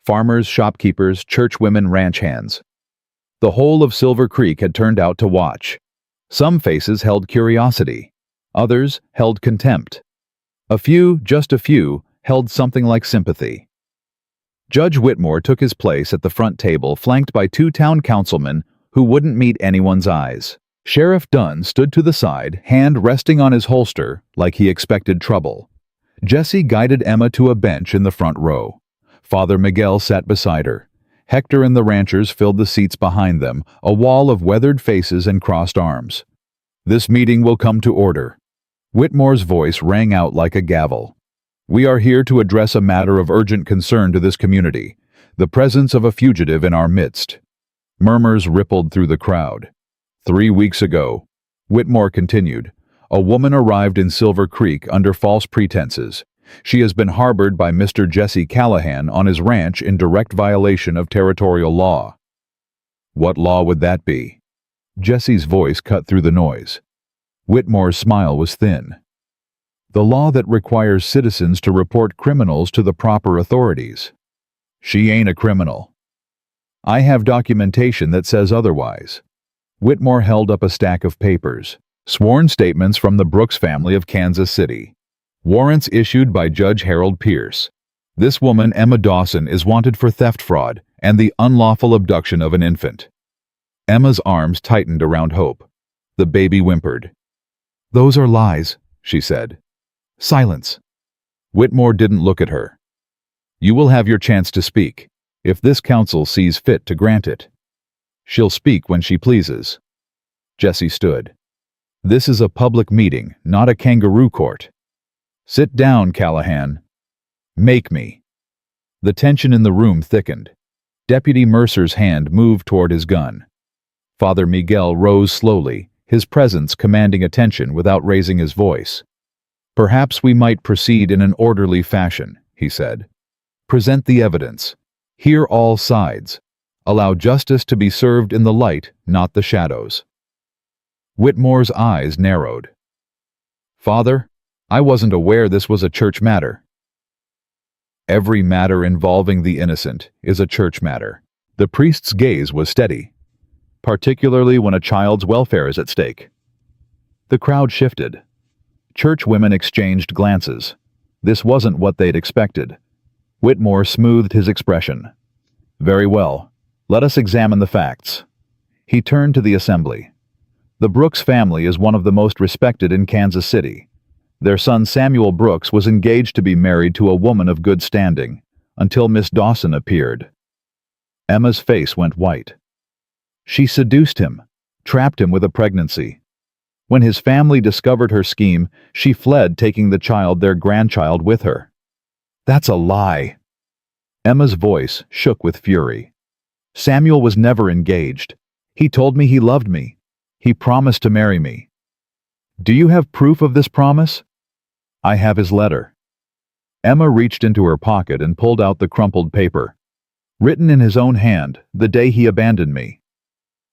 Speaker 1: Farmers, shopkeepers, churchwomen, ranch hands. The whole of Silver Creek had turned out to watch. Some faces held curiosity. Others held contempt. A few, just a few, held something like sympathy. Judge Whitmore took his place at the front table, flanked by 2 town councilmen who wouldn't meet anyone's eyes. Sheriff Dunn stood to the side, hand resting on his holster, like he expected trouble. Jesse guided Emma to a bench in the front row. Father Miguel sat beside her. Hector and the ranchers filled the seats behind them, a wall of weathered faces and crossed arms. "This meeting will come to order." Whitmore's voice rang out like a gavel. "We are here to address a matter of urgent concern to this community, the presence of a fugitive in our midst." Murmurs rippled through the crowd. 3 weeks ago, Whitmore continued, a woman arrived in Silver Creek under false pretenses. She has been harbored by Mr. Jesse Callahan on his ranch in direct violation of territorial law. "What law would that be?" Jesse's voice cut through the noise. Whitmore's smile was thin. "The law that requires citizens to report criminals to the proper authorities." "She ain't a criminal." "I have documentation that says otherwise." Whitmore held up a stack of papers. Sworn statements from the Brooks family of Kansas City. Warrants issued by Judge Harold Pierce. This woman, Emma Dawson, is wanted for theft fraud, and the unlawful abduction of an infant. Emma's arms tightened around Hope. The baby whimpered. "Those are lies," she said. "Silence." Whitmore didn't look at her. "You will have your chance to speak, if this council sees fit to grant it. She'll speak when she pleases." Jessie stood. "This is a public meeting, not a kangaroo court." "Sit down, Callahan." "Make me." The tension in the room thickened. Deputy Mercer's hand moved toward his gun. Father Miguel rose slowly, his presence commanding attention without raising his voice. "Perhaps we might proceed in an orderly fashion," he said. "Present the evidence. Hear all sides. Allow justice to be served in the light, not the shadows." Whitmore's eyes narrowed. "Father, I wasn't aware this was a church matter." "Every matter involving the innocent is a church matter." The priest's gaze was steady, particularly when a child's welfare is at stake. The crowd shifted. Church women exchanged glances. This wasn't what they'd expected. Whitmore smoothed his expression. "Very well. Let us examine the facts." He turned to the assembly. The Brooks family is one of the most respected in Kansas City. Their son Samuel Brooks was engaged to be married to a woman of good standing, until Miss Dawson appeared. Emma's face went white. She seduced him, trapped him with a pregnancy. When his family discovered her scheme, she fled, taking the child, their grandchild, with her. "That's a lie." Emma's voice shook with fury. "Samuel was never engaged. He told me he loved me. He promised to marry me." "Do you have proof of this promise?" "I have his letter." Emma reached into her pocket and pulled out the crumpled paper. "Written in his own hand, the day he abandoned me."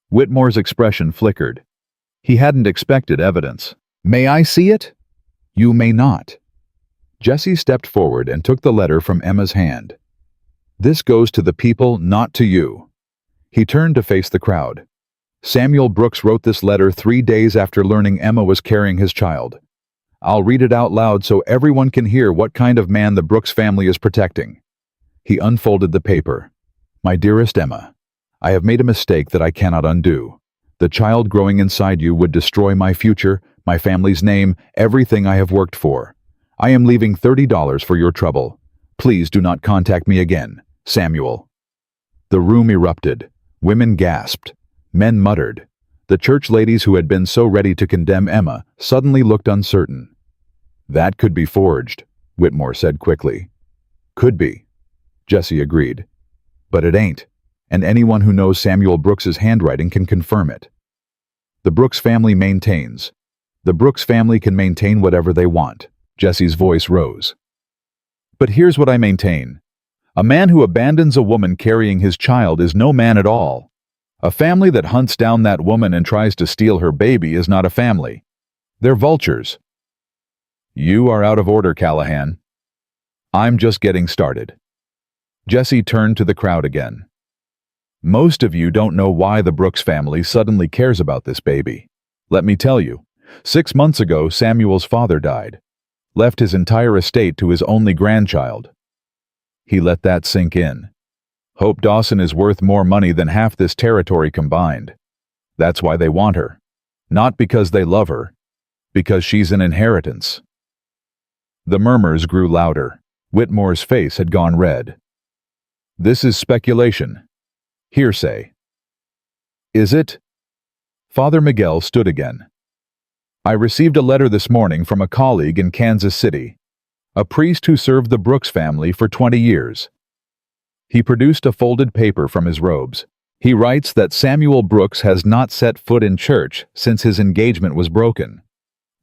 Speaker 1: Whitmore's expression flickered. He hadn't expected evidence. "May I see it?" "You may not." Jessie stepped forward and took the letter from Emma's hand. "This goes to the people, not to you." He turned to face the crowd. "Samuel Brooks wrote this letter 3 days after learning Emma was carrying his child. I'll read it out loud so everyone can hear what kind of man the Brooks family is protecting." He unfolded the paper. "My dearest Emma, I have made a mistake that I cannot undo. The child growing inside you would destroy my future, my family's name, everything I have worked for. I am leaving $30 for your trouble. Please do not contact me again. Samuel." The room erupted. Women gasped. Men muttered. The church ladies who had been so ready to condemn Emma suddenly looked uncertain. "That could be forged," Whitmore said quickly. "Could be," Jessie agreed. "But it ain't, and anyone who knows Samuel Brooks's handwriting can confirm it. The Brooks family maintains. The Brooks family can maintain whatever they want." Jessie's voice rose. "But here's what I maintain. A man who abandons a woman carrying his child is no man at all. A family that hunts down that woman and tries to steal her baby is not a family. They're vultures." "You are out of order, Callahan." "I'm just getting started." Jessie turned to the crowd again. "Most of you don't know why the Brooks family suddenly cares about this baby. Let me tell you. 6 months ago, Samuel's father died. Left his entire estate to his only grandchild. He let that sink in. Hope Dawson is worth more money than half this territory combined. That's why they want her. Not because they love her. Because she's an inheritance." The murmurs grew louder. Whitmore's face had gone red. "This is speculation. Hearsay." "Is it?" Father Miguel stood again. "I received a letter this morning from a colleague in Kansas City, a priest who served the Brooks family for 20 years. He produced a folded paper from his robes. He writes that Samuel Brooks has not set foot in church since his engagement was broken,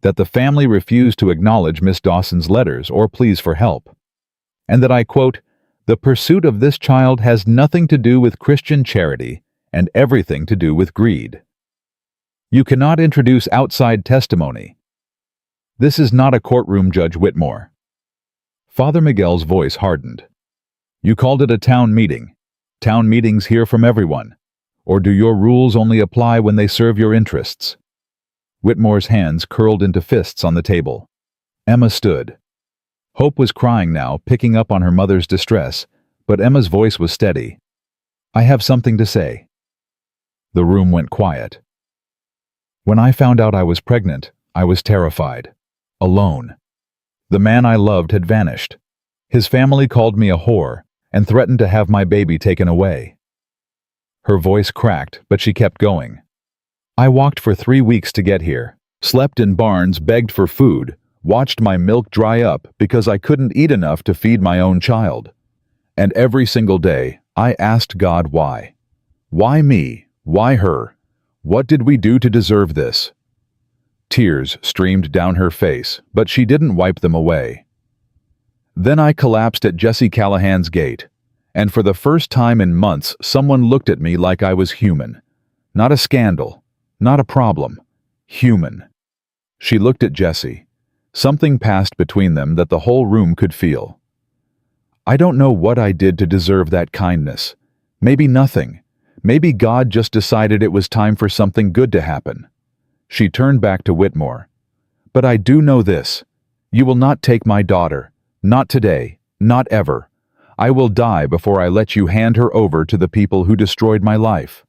Speaker 1: that the family refused to acknowledge Miss Dawson's letters or pleas for help, and that I quote, "The pursuit of this child has nothing to do with Christian charity and everything to do with greed. You cannot introduce outside testimony. This is not a courtroom, Judge Whitmore." Father Miguel's voice hardened. "You called it a town meeting. Town meetings hear from everyone. Or do your rules only apply when they serve your interests?" Whitmore's hands curled into fists on the table. Emma stood. Hope was crying now, picking up on her mother's distress, but Emma's voice was steady. I have something to say." The room went quiet. When I found out I was pregnant, I was terrified. Alone. The man I loved had vanished. His family called me a whore and threatened to have my baby taken away. Her voice cracked, but she kept going. "I walked for 3 weeks to get here, slept in barns, begged for food, watched my milk dry up because I couldn't eat enough to feed my own child. And every single day, I asked God why. Why me? Why her? What did we do to deserve this?" Tears streamed down her face, but she didn't wipe them away. Then I collapsed at Jesse Callahan's gate, and for the first time in months, someone looked at me like I was human. Not a scandal, not a problem. Human. She looked at Jesse. Something passed between them that the whole room could feel. I don't know what I did to deserve that kindness. Maybe nothing. Maybe God just decided it was time for something good to happen. She turned back to Whitmore. "But I do know this. You will not take my daughter. Not today. Not ever. I will die before I let you hand her over to the people who destroyed my life."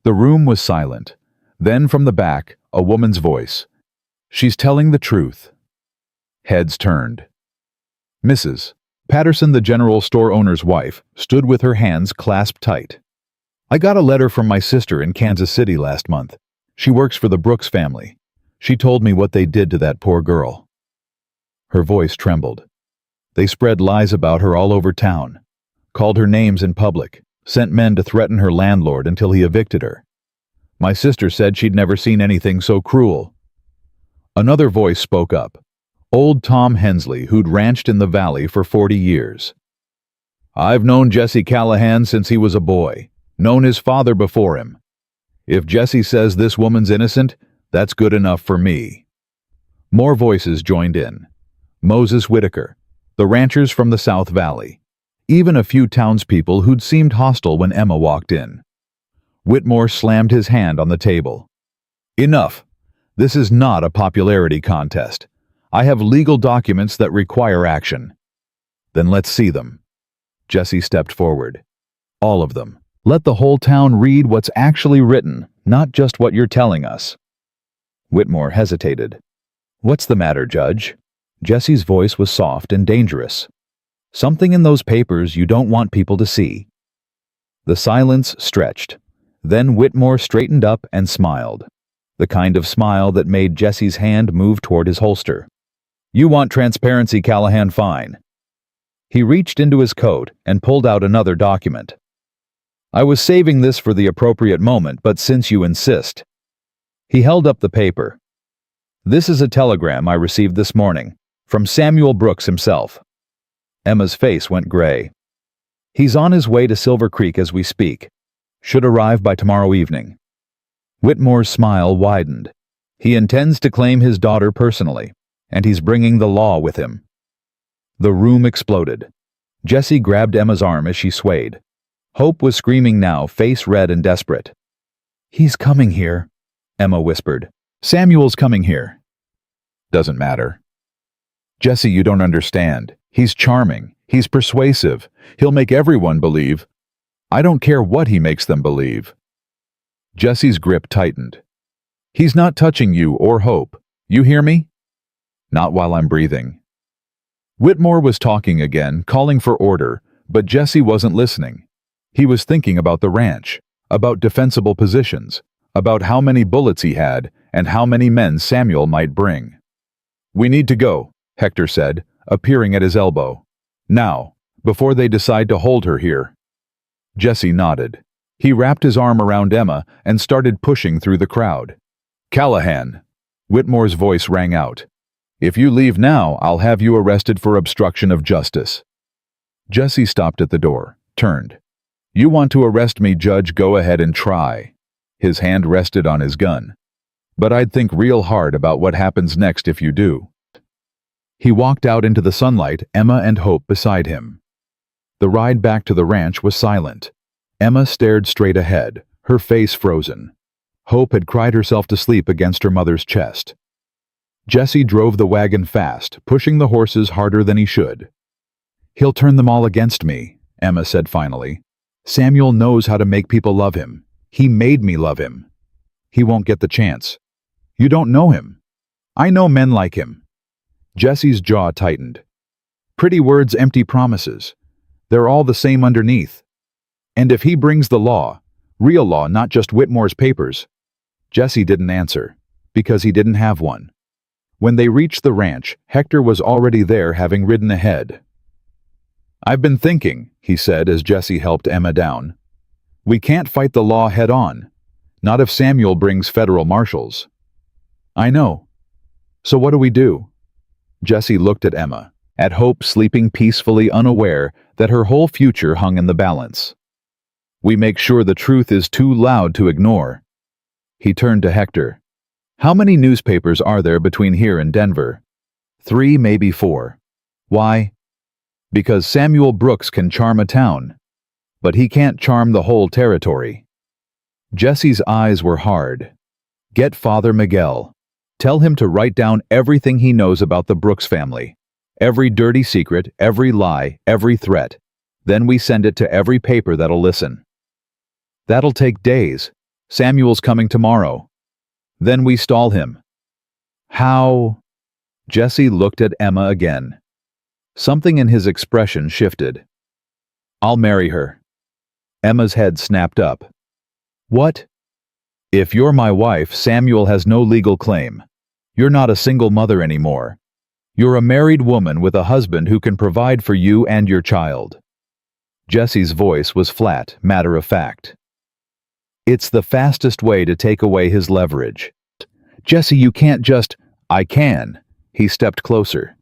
Speaker 1: The room was silent. Then from the back, a woman's voice. "She's telling the truth." Heads turned. Mrs. Patterson, the general store owner's wife, stood with her hands clasped tight. "I got a letter from my sister in Kansas City last month. She works for the Brooks family. She told me what they did to that poor girl." Her voice trembled. "They spread lies about her all over town, called her names in public, sent men to threaten her landlord until he evicted her. My sister said she'd never seen anything so cruel." Another voice spoke up. Old Tom Hensley, who'd ranched in the valley for 40 years. "I've known Jesse Callahan since he was a boy, known his father before him. If Jesse says this woman's innocent, that's good enough for me." More voices joined in. Moses Whitaker, the ranchers from the South Valley, even a few townspeople who'd seemed hostile when Emma walked in. Whitmore slammed his hand on the table. "Enough. This is not a popularity contest. I have legal documents that require action." "Then let's see them." Jesse stepped forward. "All of them. Let the whole town read what's actually written, not just what you're telling us." Whitmore hesitated. "What's the matter, Judge?" Jesse's voice was soft and dangerous. "Something in those papers you don't want people to see." The silence stretched. Then Whitmore straightened up and smiled. The kind of smile that made Jesse's hand move toward his holster. "You want transparency, Callahan, fine." He reached into his coat and pulled out another document. "I was saving this for the appropriate moment, but since you insist." He held up the paper. "This is a telegram I received this morning, from Samuel Brooks himself." Emma's face went gray. "He's on his way to Silver Creek as we speak. Should arrive by tomorrow evening." Whitmore's smile widened. "He intends to claim his daughter personally, and he's bringing the law with him." The room exploded. Jesse grabbed Emma's arm as she swayed. Hope was screaming now, face red and desperate. "He's coming here," Emma whispered. "Samuel's coming here." "Doesn't matter." "Jesse, you don't understand. He's charming. He's persuasive. He'll make everyone believe. I don't care what he makes them believe." Jesse's grip tightened. "He's not touching you or Hope. You hear me?" "Not while I'm breathing." Whitmore was talking again, calling for order, but Jesse wasn't listening. He was thinking about the ranch, about defensible positions, about how many bullets he had, and how many men Samuel might bring. "We need to go," Hector said, appearing at his elbow. "Now, before they decide to hold her here." Jesse nodded. He wrapped his arm around Emma and started pushing through the crowd. "Callahan," Whitmore's voice rang out. "If you leave now, I'll have you arrested for obstruction of justice." Jesse stopped at the door, turned. "You want to arrest me, Judge, go ahead and try." His hand rested on his gun. "But I'd think real hard about what happens next if you do." He walked out into the sunlight, Emma and Hope beside him. The ride back to the ranch was silent. Emma stared straight ahead, her face frozen. Hope had cried herself to sleep against her mother's chest. Jesse drove the wagon fast, pushing the horses harder than he should. "He'll turn them all against me," Emma said finally. Samuel knows how to make people love him. He made me love him. He won't get the chance. You don't know him. I know men like him. Jesse's jaw tightened. Pretty words, empty promises. They're all the same underneath. And if he brings the law, real law, not just Whitmore's papers. Jesse didn't answer, because he didn't have one. When they reached the ranch, Hector was already there, having ridden ahead. "I've been thinking," he said as Jesse helped Emma down. "We can't fight the law head on. Not if Samuel brings federal marshals." "I know. So what do we do?" Jesse looked at Emma, at Hope sleeping peacefully, unaware that her whole future hung in the balance. "We make sure the truth is too loud to ignore." He turned to Hector. "How many newspapers are there between here and Denver?" 3, maybe 4. "Why?" "Because Samuel Brooks can charm a town, but he can't charm the whole territory." Jesse's eyes were hard. "Get Father Miguel. Tell him to write down everything he knows about the Brooks family. Every dirty secret, every lie, every threat. Then we send it to every paper that'll listen." "That'll take days. Samuel's coming tomorrow." "Then we stall him." "How?" Jesse looked at Emma again. Something in his expression shifted. "I'll marry her." Emma's head snapped up. "What?" "If you're my wife, Samuel has no legal claim. You're not a single mother anymore. You're a married woman with a husband who can provide for you and your child." Jesse's voice was flat, matter-of-fact. "It's the fastest way to take away his leverage." "Jesse, you can't just—" "I can." He stepped closer.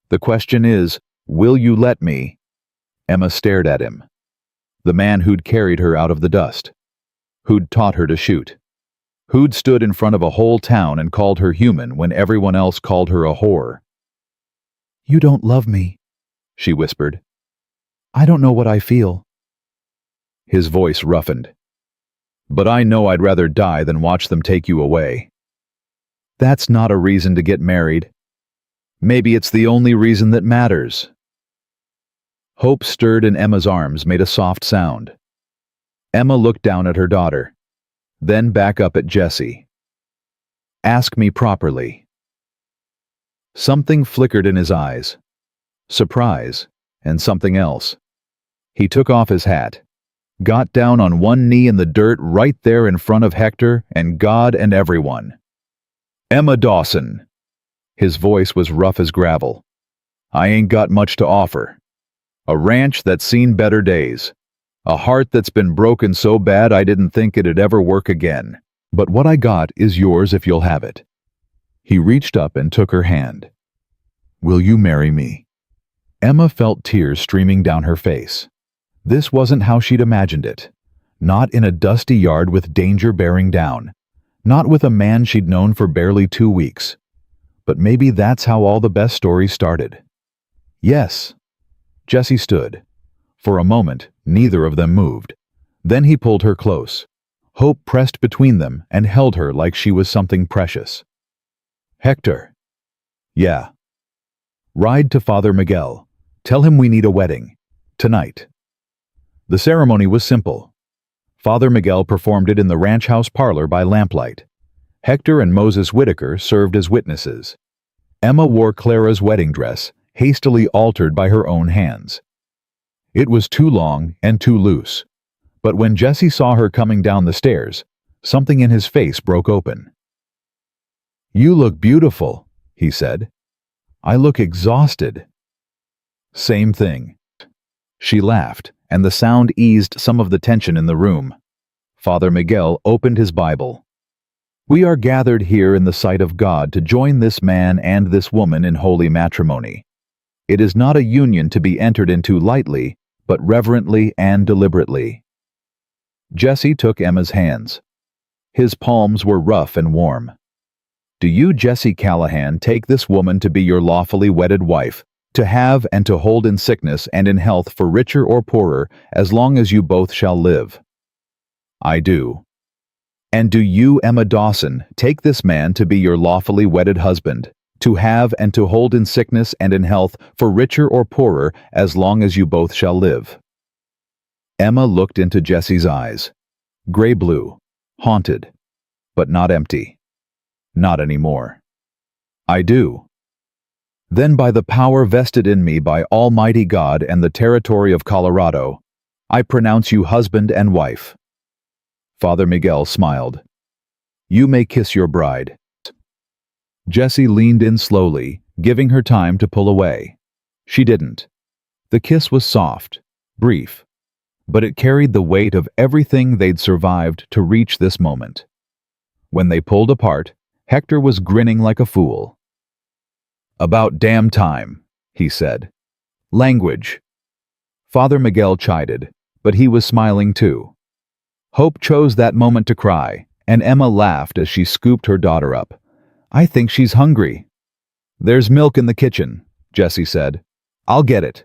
Speaker 1: "The question is, will you let me?" Emma stared at him. The man who'd carried her out of the dust. Who'd taught her to shoot. Who'd stood in front of a whole town and called her human when everyone else called her a whore. "You don't love me," she whispered. "I don't know what I feel." His voice roughened. "But I know I'd rather die than watch them take you away." "That's not a reason to get married." "Maybe it's the only reason that matters." Hope stirred in Emma's arms, made a soft sound. Emma looked down at her daughter, then back up at Jesse. "Ask me properly." Something flickered in his eyes. Surprise, and something else. He took off his hat, got down on one knee in the dirt right there in front of Hector and God and everyone. "Emma Dawson." His voice was rough as gravel. "I ain't got much to offer. A ranch that's seen better days. A heart that's been broken so bad I didn't think it'd ever work again. But what I got is yours if you'll have it." He reached up and took her hand. "Will you marry me?" Emma felt tears streaming down her face. This wasn't how she'd imagined it. Not in a dusty yard with danger bearing down. Not with a man she'd known for barely 2 weeks. But maybe that's how all the best stories started. "Yes." Jesse stood. For a moment, neither of them moved. Then he pulled her close. Hope pressed between them and held her like she was something precious. "Hector." "Yeah." "Ride to Father Miguel. Tell him we need a wedding. Tonight." The ceremony was simple. Father Miguel performed it in the ranch house parlor by lamplight. Hector and Moses Whitaker served as witnesses. Emma wore Clara's wedding dress, hastily altered by her own hands. It was too long and too loose. But when Jesse saw her coming down the stairs, something in his face broke open. "You look beautiful," he said. "I look exhausted." "Same thing." She laughed, and the sound eased some of the tension in the room. Father Miguel opened his Bible. "We are gathered here in the sight of God to join this man and this woman in holy matrimony. It is not a union to be entered into lightly, but reverently and deliberately." Jesse took Emma's hands. His palms were rough and warm. "Do you, Jesse Callahan, take this woman to be your lawfully wedded wife, to have and to hold in sickness and in health for richer or poorer, as long as you both shall live?" "I do." "And do you, Emma Dawson, take this man to be your lawfully wedded husband, to have and to hold in sickness and in health for richer or poorer, as long as you both shall live?" Emma looked into Jesse's eyes. Gray-blue, haunted, but not empty. Not anymore. I do. Then by the power vested in me by Almighty God and the territory of Colorado, I pronounce you husband and wife. Father Miguel smiled. You may kiss your bride. Jessie leaned in slowly, giving her time to pull away. She didn't. The kiss was soft, brief, but it carried the weight of everything they'd survived to reach this moment. When they pulled apart, Hector was grinning like a fool. About damn time, he said. Language. Father Miguel chided, but he was smiling too. Hope chose that moment to cry, and Emma laughed as she scooped her daughter up. I think she's hungry. There's milk in the kitchen, Jessie said. I'll get it.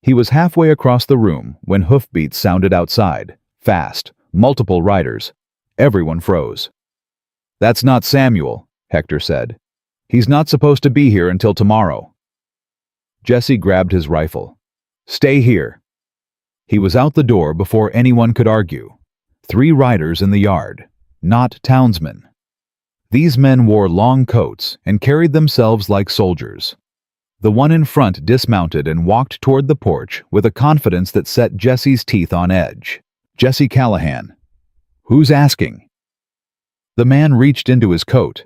Speaker 1: He was halfway across the room when hoofbeats sounded outside, fast, multiple riders. Everyone froze. That's not Samuel, Hector said. He's not supposed to be here until tomorrow. Jessie grabbed his rifle. Stay here. He was out the door before anyone could argue. 3 riders in the yard, not townsmen. These men wore long coats and carried themselves like soldiers. The one in front dismounted and walked toward the porch with a confidence that set Jessie's teeth on edge. Jesse Callahan. Who's asking? The man reached into his coat.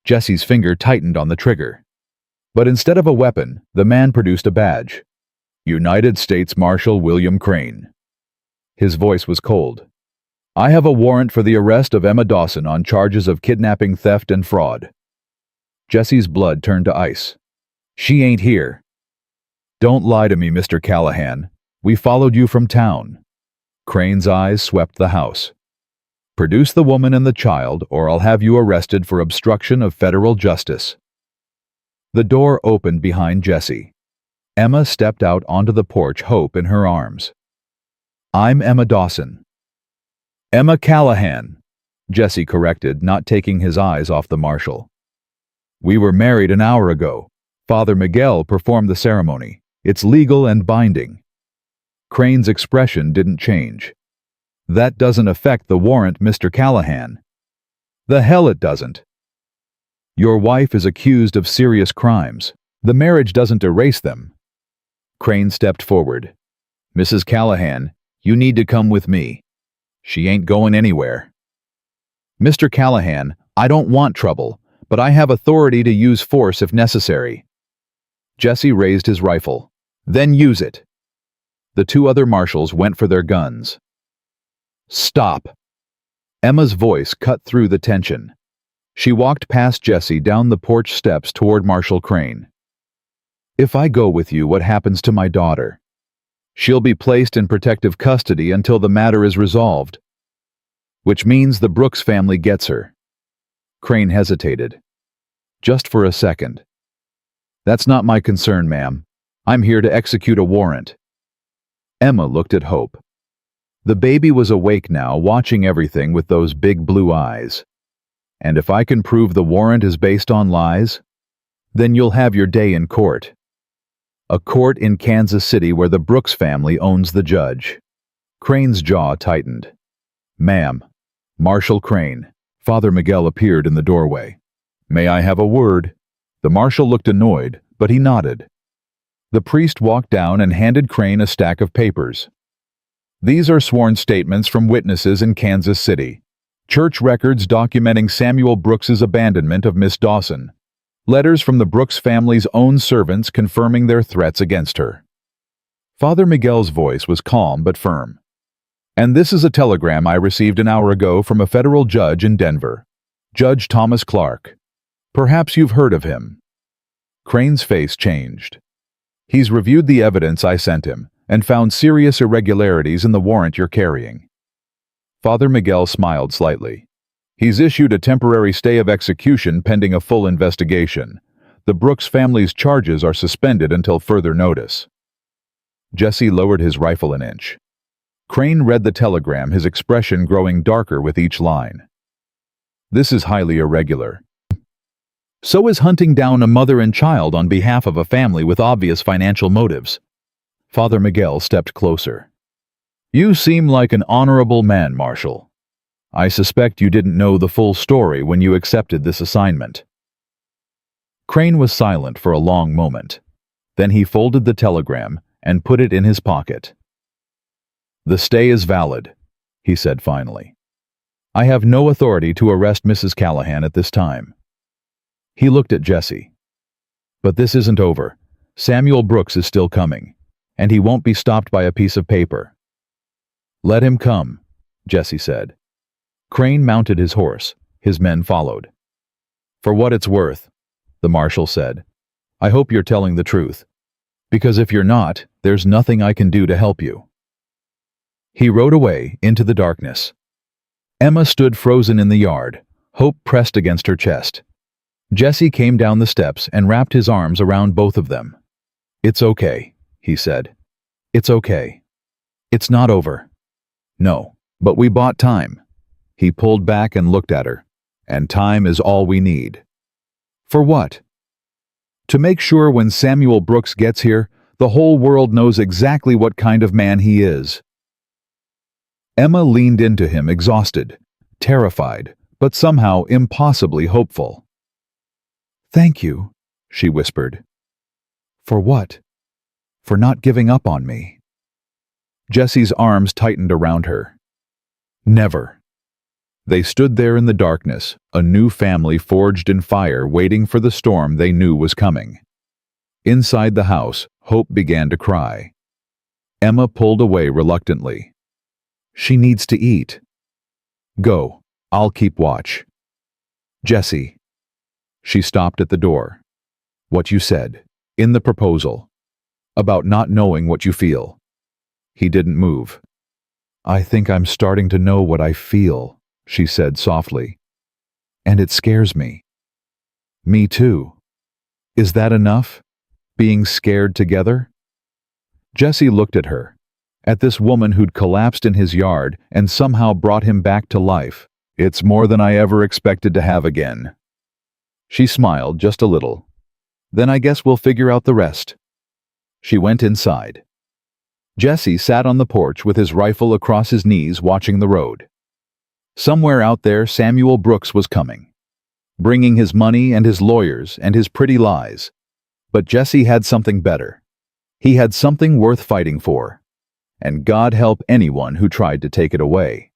Speaker 1: Jessie's finger tightened on the trigger. But instead of a weapon, the man produced a badge. United States Marshal William Crane. His voice was cold. I have a warrant for the arrest of Emma Dawson on charges of kidnapping, theft, and fraud. Jessie's blood turned to ice. She ain't here. Don't lie to me, Mr. Callahan. We followed you from town. Crane's eyes swept the house. Produce the woman and the child, or I'll have you arrested for obstruction of federal justice. The door opened behind Jessie. Emma stepped out onto the porch, hope in her arms. I'm Emma Dawson. Emma Callahan, Jessie corrected, not taking his eyes off the marshal. We were married an hour ago. Father Miguel performed the ceremony. It's legal and binding. Crane's expression didn't change. That doesn't affect the warrant, Mr. Callahan. The hell it doesn't. Your wife is accused of serious crimes. The marriage doesn't erase them. Crane stepped forward. Mrs. Callahan, you need to come with me. She ain't going anywhere. Mr. Callahan, I don't want trouble, but I have authority to use force if necessary. Jesse raised his rifle. Then use it. The 2 other marshals went for their guns. Stop. Emma's voice cut through the tension. She walked past Jesse down the porch steps toward Marshal Crane. If I go with you, what happens to my daughter? She'll be placed in protective custody until the matter is resolved. Which means the Brooks family gets her. Crane hesitated. Just for a second. That's not my concern, ma'am. I'm here to execute a warrant. Emma looked at Hope. The baby was awake now, watching everything with those big blue eyes. And if I can prove the warrant is based on lies, then you'll have your day in court. A court in Kansas City where the Brooks family owns the judge. Crane's jaw tightened. Ma'am, Marshal Crane. Father Miguel appeared in the doorway. May I have a word? The marshal looked annoyed, but he nodded. The priest walked down and handed Crane a stack of papers. These are sworn statements from witnesses in Kansas City. Church records documenting Samuel Brooks's abandonment of Miss Dawson. Letters from the Brooks family's own servants confirming their threats against her. Father Miguel's voice was calm but firm. And this is a telegram I received an hour ago from a federal judge in Denver. Judge Thomas Clark. Perhaps you've heard of him. Crane's face changed. He's reviewed the evidence I sent him and found serious irregularities in the warrant you're carrying. Father Miguel smiled slightly. He's issued a temporary stay of execution pending a full investigation. The Brooks family's charges are suspended until further notice. Jesse lowered his rifle an inch. Crane read the telegram, his expression growing darker with each line. This is highly irregular. So is hunting down a mother and child on behalf of a family with obvious financial motives. Father Miguel stepped closer. You seem like an honorable man, Marshal. I suspect you didn't know the full story when you accepted this assignment. Crane was silent for a long moment. Then he folded the telegram and put it in his pocket. The stay is valid, he said finally. I have no authority to arrest Mrs. Callahan at this time. He looked at Jesse. But this isn't over. Samuel Brooks is still coming, and he won't be stopped by a piece of paper. Let him come, Jesse said. Crane mounted his horse. His men followed. For what it's worth, the marshal said, I hope you're telling the truth, because if you're not, there's nothing I can do to help you. He rode away into the darkness. Emma stood frozen in the yard, hope pressed against her chest. Jesse came down the steps and wrapped his arms around both of them. It's okay, he said. It's okay. It's not over. No, but we bought time. He pulled back and looked at her. And time is all we need. For what? To make sure when Samuel Brooks gets here, the whole world knows exactly what kind of man he is. Emma leaned into him, exhausted, terrified, but somehow impossibly hopeful. Thank you, she whispered. For what? For not giving up on me. Jesse's arms tightened around her. Never. They stood there in the darkness, a new family forged in fire, waiting for the storm they knew was coming. Inside the house, Hope began to cry. Emma pulled away reluctantly. She needs to eat. Go, I'll keep watch. Jesse. She stopped at the door. What you said, in the proposal, about not knowing what you feel. He didn't move. I think I'm starting to know what I feel, she said softly. And it scares me. Me too. Is that enough? Being scared together? Jesse looked at her, at this woman who'd collapsed in his yard and somehow brought him back to life. It's more than I ever expected to have again. She smiled just a little. Then I guess we'll figure out the rest. She went inside. Jesse sat on the porch with his rifle across his knees watching the road. Somewhere out there Samuel Brooks was coming, bringing his money and his lawyers and his pretty lies. But Jesse had something better. He had something worth fighting for. And God help anyone who tried to take it away.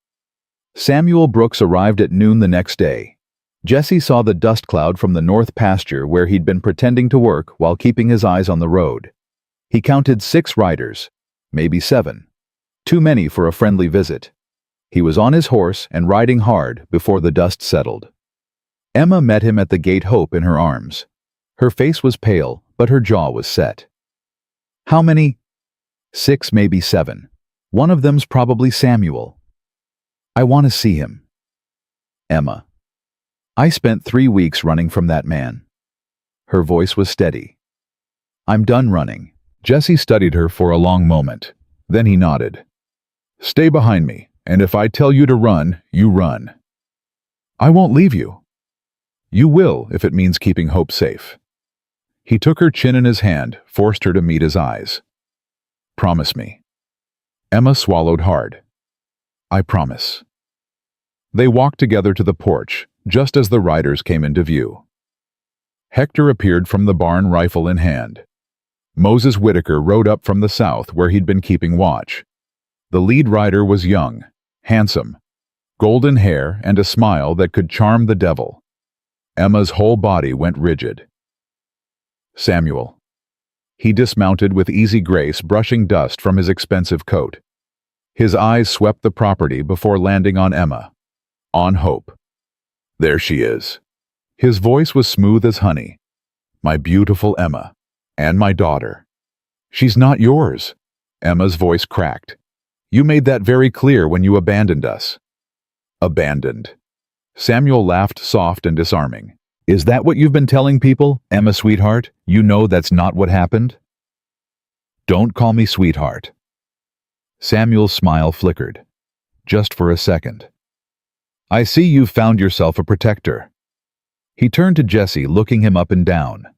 Speaker 1: Samuel Brooks arrived at noon the next day. Jesse saw the dust cloud from the north pasture where he'd been pretending to work while keeping his eyes on the road. He counted 6 riders, maybe 7. Too many for a friendly visit. He was on his horse and riding hard before the dust settled. Emma met him at the gate, Hope in her arms. Her face was pale, but her jaw was set. How many? 6, maybe 7. One of them's probably Samuel. I want to see him. Emma. I spent 3 weeks running from that man. Her voice was steady. I'm done running. Jesse studied her for a long moment. Then he nodded. Stay behind me, and if I tell you to run, you run. I won't leave you. You will if it means keeping Hope safe. He took her chin in his hand, forced her to meet his eyes. Promise me. Emma swallowed hard. I promise. They walked together to the porch, just as the riders came into view. Hector appeared from the barn, rifle in hand. Moses Whitaker rode up from the south where he'd been keeping watch. The lead rider was young, handsome, golden hair and a smile that could charm the devil. Emma's whole body went rigid. Samuel. He dismounted with easy grace, brushing dust from his expensive coat. His eyes swept the property before landing on Emma. On Hope. There she is. His voice was smooth as honey. My beautiful Emma. And my daughter. She's not yours. Emma's voice cracked. You made that very clear when you abandoned us. Abandoned. Samuel laughed, soft and disarming. Is that what you've been telling people, Emma, sweetheart? You know that's not what happened? Don't call me sweetheart. Samuel's smile flickered. Just for a second. I see you've found yourself a protector. He turned to Jesse, looking him up and down.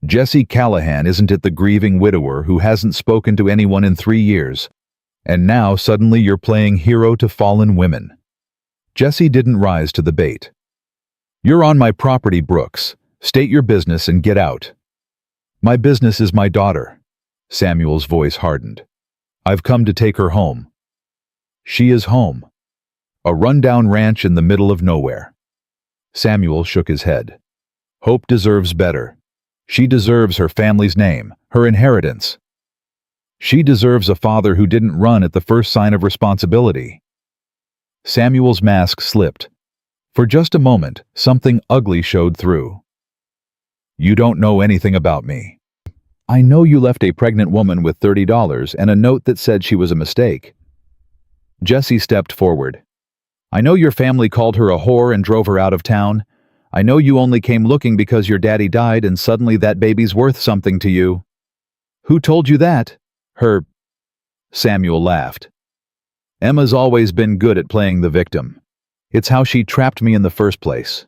Speaker 1: Jesse Callahan, isn't it, the grieving widower who hasn't spoken to anyone in 3 years? And now suddenly you're playing hero to fallen women. Jesse didn't rise to the bait. You're on my property, Brooks. State your business and get out. My business is my daughter. Samuel's voice hardened. I've come to take her home. She is home. A rundown ranch in the middle of nowhere. Samuel shook his head. Hope deserves better. She deserves her family's name, her inheritance. She deserves a father who didn't run at the first sign of responsibility. Samuel's mask slipped. For just a moment, something ugly showed through. You don't know anything about me. I know you left a pregnant woman with $30 and a note that said she was a mistake. Jesse stepped forward. I know your family called her a whore and drove her out of town. I know you only came looking because your daddy died and suddenly that baby's worth something to you. Who told you that? Her. Samuel laughed. Emma's always been good at playing the victim. It's how she trapped me in the first place.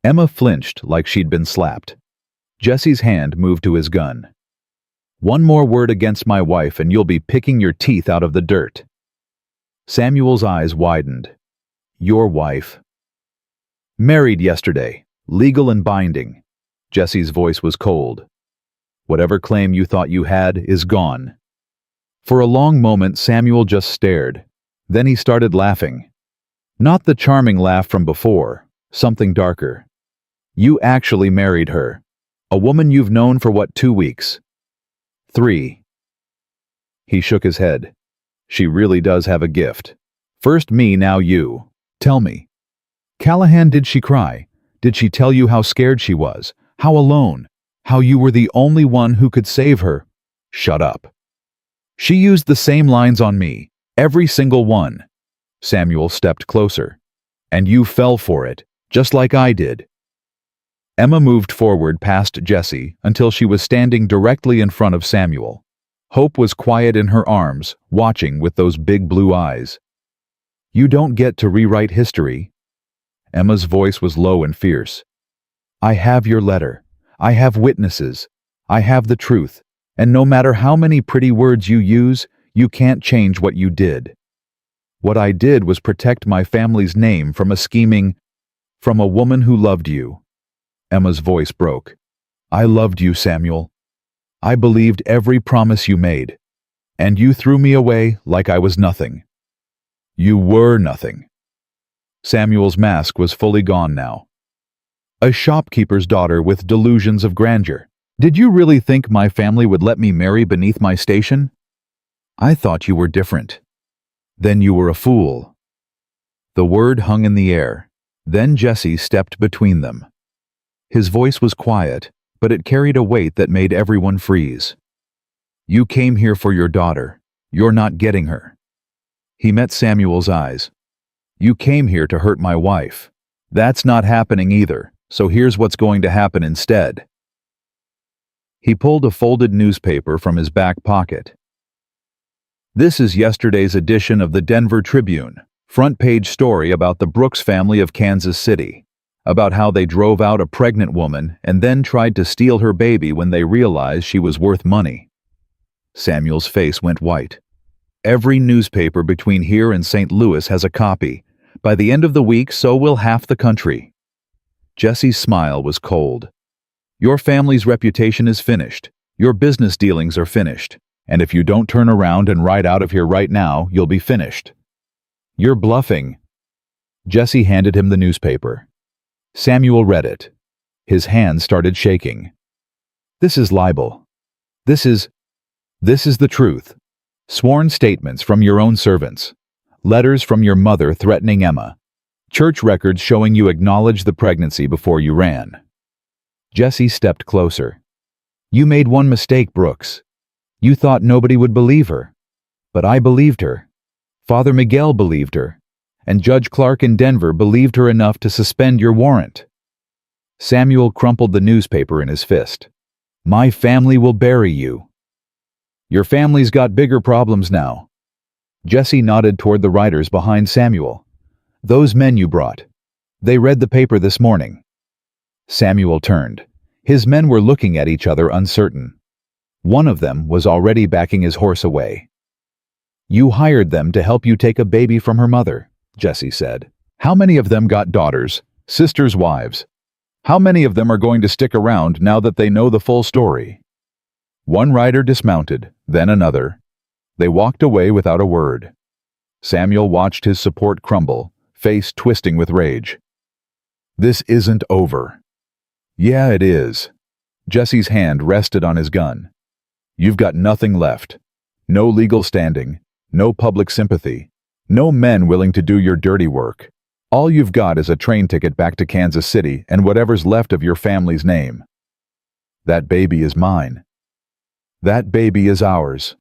Speaker 1: Emma flinched like she'd been slapped. Jesse's hand moved to his gun. One more word against my wife and you'll be picking your teeth out of the dirt. Samuel's eyes widened. Your wife. Married yesterday, legal and binding. Jesse's voice was cold. Whatever claim you thought you had is gone. For a long moment Samuel just stared. Then he started laughing. Not the charming laugh from before, something darker. You actually married her. A woman you've known for 2 weeks? 3. He shook his head. She really does have a gift. First me, now you. Tell me. Callahan, did she cry? Did she tell you how scared she was? How alone? How you were the only one who could save her? Shut up. She used the same lines on me. Every single one. Samuel stepped closer. And you fell for it, just like I did. Emma moved forward past Jesse until she was standing directly in front of Samuel. Hope was quiet in her arms, watching with those big blue eyes. You don't get to rewrite history. Emma's voice was low and fierce. I have your letter. I have witnesses. I have the truth. And no matter how many pretty words you use, you can't change what you did. What I did was protect my family's name from from a woman who loved you. Emma's voice broke. I loved you, Samuel. I believed every promise you made. And you threw me away like I was nothing. You were nothing. Samuel's mask was fully gone now. A shopkeeper's daughter with delusions of grandeur. Did you really think my family would let me marry beneath my station? I thought you were different. Then you were a fool. The word hung in the air. Then Jesse stepped between them. His voice was quiet, but it carried a weight that made everyone freeze. You came here for your daughter. You're not getting her. He met Samuel's eyes. You came here to hurt my wife. That's not happening either, so here's what's going to happen instead. He pulled a folded newspaper from his back pocket. This is yesterday's edition of the Denver Tribune, front-page story about the Brooks family of Kansas City, about how they drove out a pregnant woman and then tried to steal her baby when they realized she was worth money. Samuel's face went white. Every newspaper between here and St. Louis has a copy. By the end of the week, so will half the country. Jesse's smile was cold. Your family's reputation is finished. Your business dealings are finished. And if you don't turn around and ride out of here right now, you'll be finished. You're bluffing. Jesse handed him the newspaper. Samuel read it. His hand started shaking. This is libel. This is the truth. Sworn statements from your own servants. Letters from your mother threatening Emma. Church records showing you acknowledged the pregnancy before you ran. Jesse stepped closer. You made one mistake, Brooks. You thought nobody would believe her. But I believed her. Father Miguel believed her. And Judge Clark in Denver believed her enough to suspend your warrant. Samuel crumpled the newspaper in his fist. My family will bury you. Your family's got bigger problems now. Jesse nodded toward the writers behind Samuel. Those men you brought. They read the paper this morning. Samuel turned. His men were looking at each other uncertain. One of them was already backing his horse away. You hired them to help you take a baby from her mother, Jesse said. How many of them got daughters, sisters' wives? How many of them are going to stick around now that they know the full story? One rider dismounted, then another. They walked away without a word. Samuel watched his support crumble, face twisting with rage. This isn't over. Yeah, it is. Jesse's hand rested on his gun. You've got nothing left. No legal standing, no public sympathy, no men willing to do your dirty work. All you've got is a train ticket back to Kansas City and whatever's left of your family's name. That baby is mine. That baby is ours.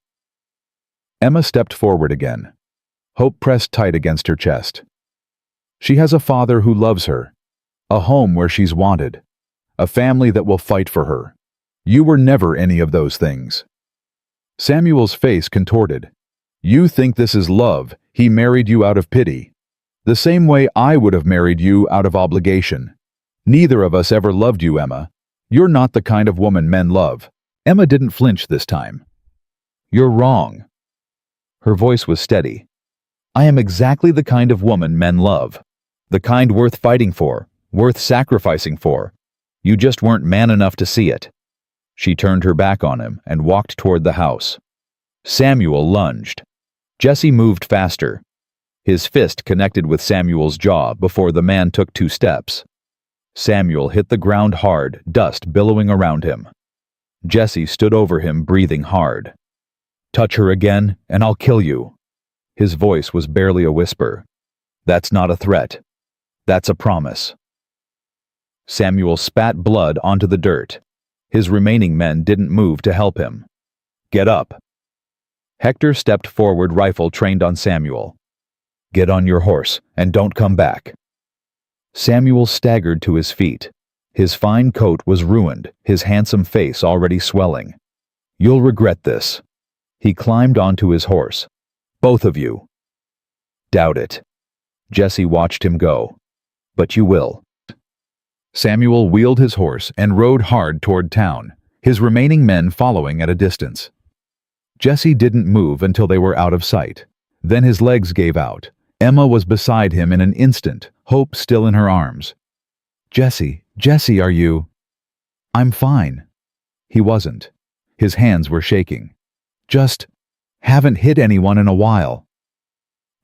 Speaker 1: Emma stepped forward again. Hope pressed tight against her chest. She has a father who loves her, a home where she's wanted, a family that will fight for her. You were never any of those things. Samuel's face contorted. You think this is love? He married you out of pity. The same way I would have married you out of obligation. Neither of us ever loved you, Emma. You're not the kind of woman men love. Emma didn't flinch this time. You're wrong. Her voice was steady. I am exactly the kind of woman men love. The kind worth fighting for, worth sacrificing for. You just weren't man enough to see it. She turned her back on him and walked toward the house. Samuel lunged. Jesse moved faster. His fist connected with Samuel's jaw before the man took 2 steps. Samuel hit the ground hard, dust billowing around him. Jesse stood over him, breathing hard. Touch her again, and I'll kill you. His voice was barely a whisper. That's not a threat. That's a promise. Samuel spat blood onto the dirt. His remaining men didn't move to help him. Get up. Hector stepped forward, rifle trained on Samuel. Get on your horse, and don't come back. Samuel staggered to his feet. His fine coat was ruined, his handsome face already swelling. You'll regret this. He climbed onto his horse. Both of you. Doubt it. Jesse watched him go. But you will. Samuel wheeled his horse and rode hard toward town, his remaining men following at a distance. Jesse didn't move until they were out of sight. Then his legs gave out. Emma was beside him in an instant, hope still in her arms. Jesse, are you? I'm fine. He wasn't. His hands were shaking. Just haven't hit anyone in a while.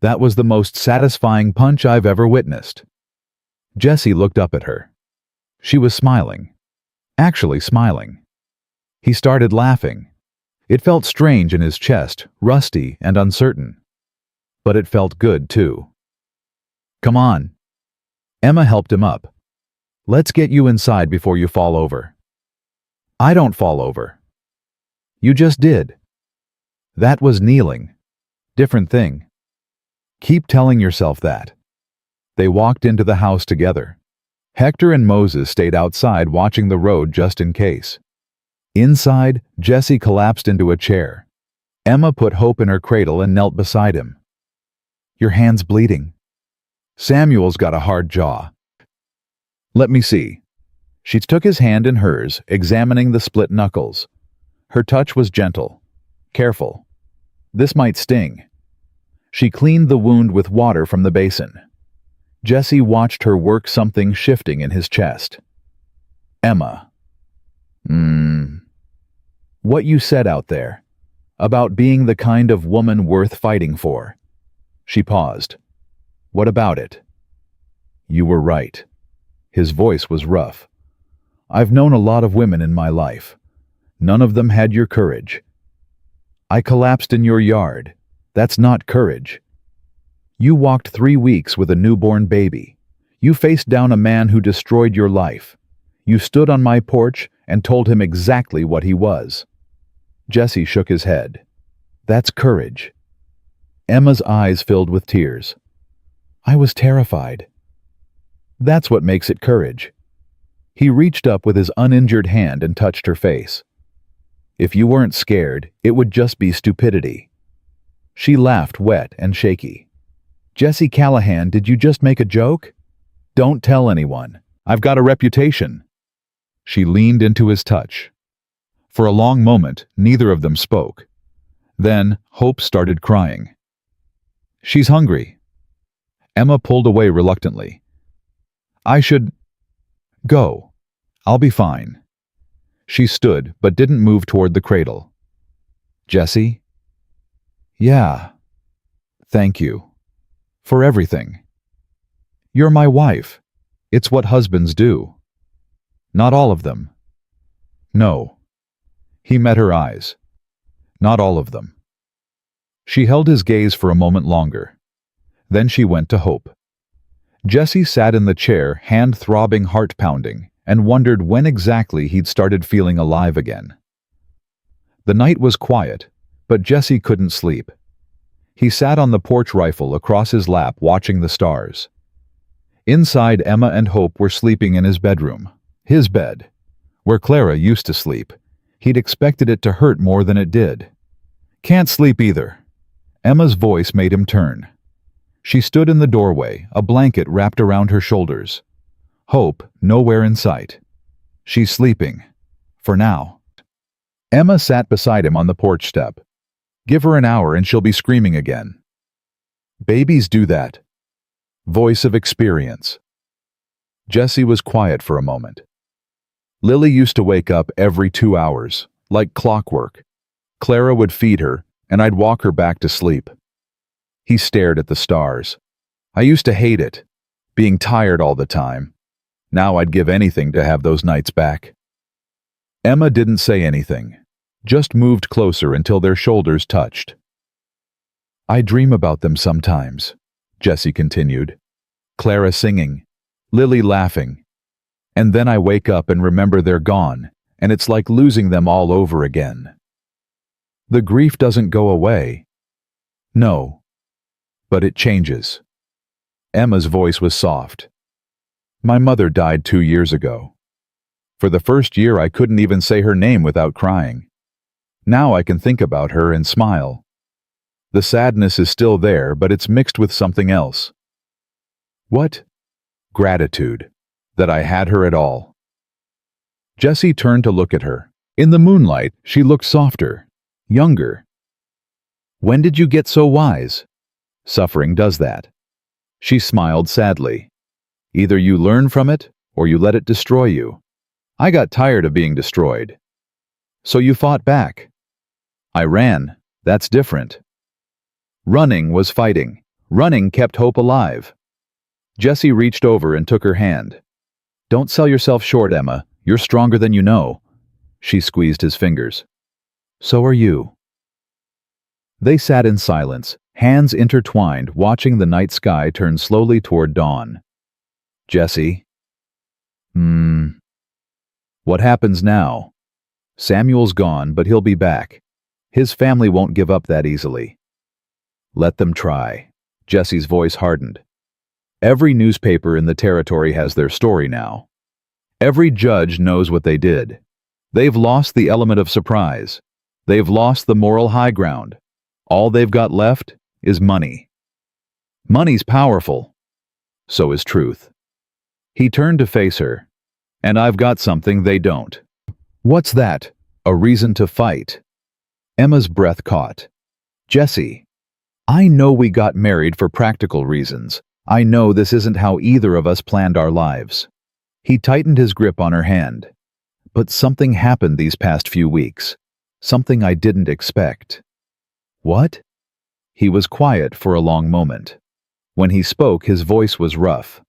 Speaker 1: That was the most satisfying punch I've ever witnessed. Jesse looked up at her. She was smiling. Actually smiling. He started laughing. It felt strange in his chest, rusty and uncertain. But it felt good, too. Come on. Emma helped him up. Let's get you inside before you fall over. I don't fall over. You just did. That was kneeling. Different thing. Keep telling yourself that. They walked into the house together. Hector and Moses stayed outside watching the road just in case. Inside, Jesse collapsed into a chair. Emma put Hope in her cradle and knelt beside him. Your hand's bleeding. Samuel's got a hard jaw. Let me see. She took his hand in hers, examining the split knuckles. Her touch was gentle, careful. This might sting. She cleaned the wound with water from the basin. Jesse watched her work something shifting in his chest. Emma. What you said out there, about being the kind of woman worth fighting for. She paused. What about it? You were right. His voice was rough. I've known a lot of women in my life. None of them had your courage. I collapsed in your yard. That's not courage. You walked 3 weeks with a newborn baby. You faced down a man who destroyed your life. You stood on my porch and told him exactly what he was. Jesse shook his head. That's courage. Emma's eyes filled with tears. I was terrified. That's what makes it courage. He reached up with his uninjured hand and touched her face. If you weren't scared, it would just be stupidity. She laughed, wet and shaky. Jesse Callahan, did you just make a joke? Don't tell anyone. I've got a reputation. She leaned into his touch. For a long moment, neither of them spoke. Then Hope started crying. She's hungry. Emma pulled away reluctantly. I should go. I'll be fine. She stood, but didn't move toward the cradle. Jessie? Yeah. Thank you. For everything. You're my wife. It's what husbands do. Not all of them. No. He met her eyes. Not all of them. She held his gaze for a moment longer. Then she went to Hope. Jessie sat in the chair, hand-throbbing, heart-pounding, and wondered when exactly he'd started feeling alive again. The night was quiet, but Jessie couldn't sleep. He sat on the porch rifle across his lap watching the stars. Inside, Emma and Hope were sleeping in his bedroom. His bed. Where Clara used to sleep. He'd expected it to hurt more than it did. Can't sleep either. Emma's voice made him turn. She stood in the doorway, a blanket wrapped around her shoulders. Hope nowhere in sight. She's sleeping. For now. Emma sat beside him on the porch step. Give her an hour and she'll be screaming again. Babies do that. Voice of experience. Jessie was quiet for a moment. Lily used to wake up every 2 hours, like clockwork. Clara would feed her, and I'd walk her back to sleep. He stared at the stars. I used to hate it, being tired all the time. Now I'd give anything to have those nights back. Emma didn't say anything, just moved closer until their shoulders touched. I dream about them sometimes, Jessie continued. Clara singing, Lily laughing. And then I wake up and remember they're gone, and it's like losing them all over again. The grief doesn't go away. No. But it changes. Emma's voice was soft. My mother died 2 years ago. For the first year I couldn't even say her name without crying. Now I can think about her and smile. The sadness is still there, but it's mixed with something else. What? Gratitude. That I had her at all. Jessie turned to look at her. In the moonlight, she looked softer, younger. When did you get so wise? Suffering does that. She smiled sadly. Either you learn from it, or you let it destroy you. I got tired of being destroyed. So you fought back. I ran. That's different. Running was fighting. Running kept hope alive. Jessie reached over and took her hand. Don't sell yourself short, Emma. You're stronger than you know. She squeezed his fingers. So are you. They sat in silence, hands intertwined, watching the night sky turn slowly toward dawn. Jessie. What happens now? Samuel's gone, but he'll be back. His family won't give up that easily. Let them try. Jessie's voice hardened. Every newspaper in the territory has their story now. Every judge knows what they did. They've lost the element of surprise. They've lost the moral high ground. All they've got left is money. Money's powerful. So is truth. He turned to face her. And I've got something they don't. What's that? A reason to fight. Emma's breath caught. Jessie, I know we got married for practical reasons. I know this isn't how either of us planned our lives. He tightened his grip on her hand. But something happened these past few weeks. Something I didn't expect. What? He was quiet for a long moment. When he spoke, his voice was rough.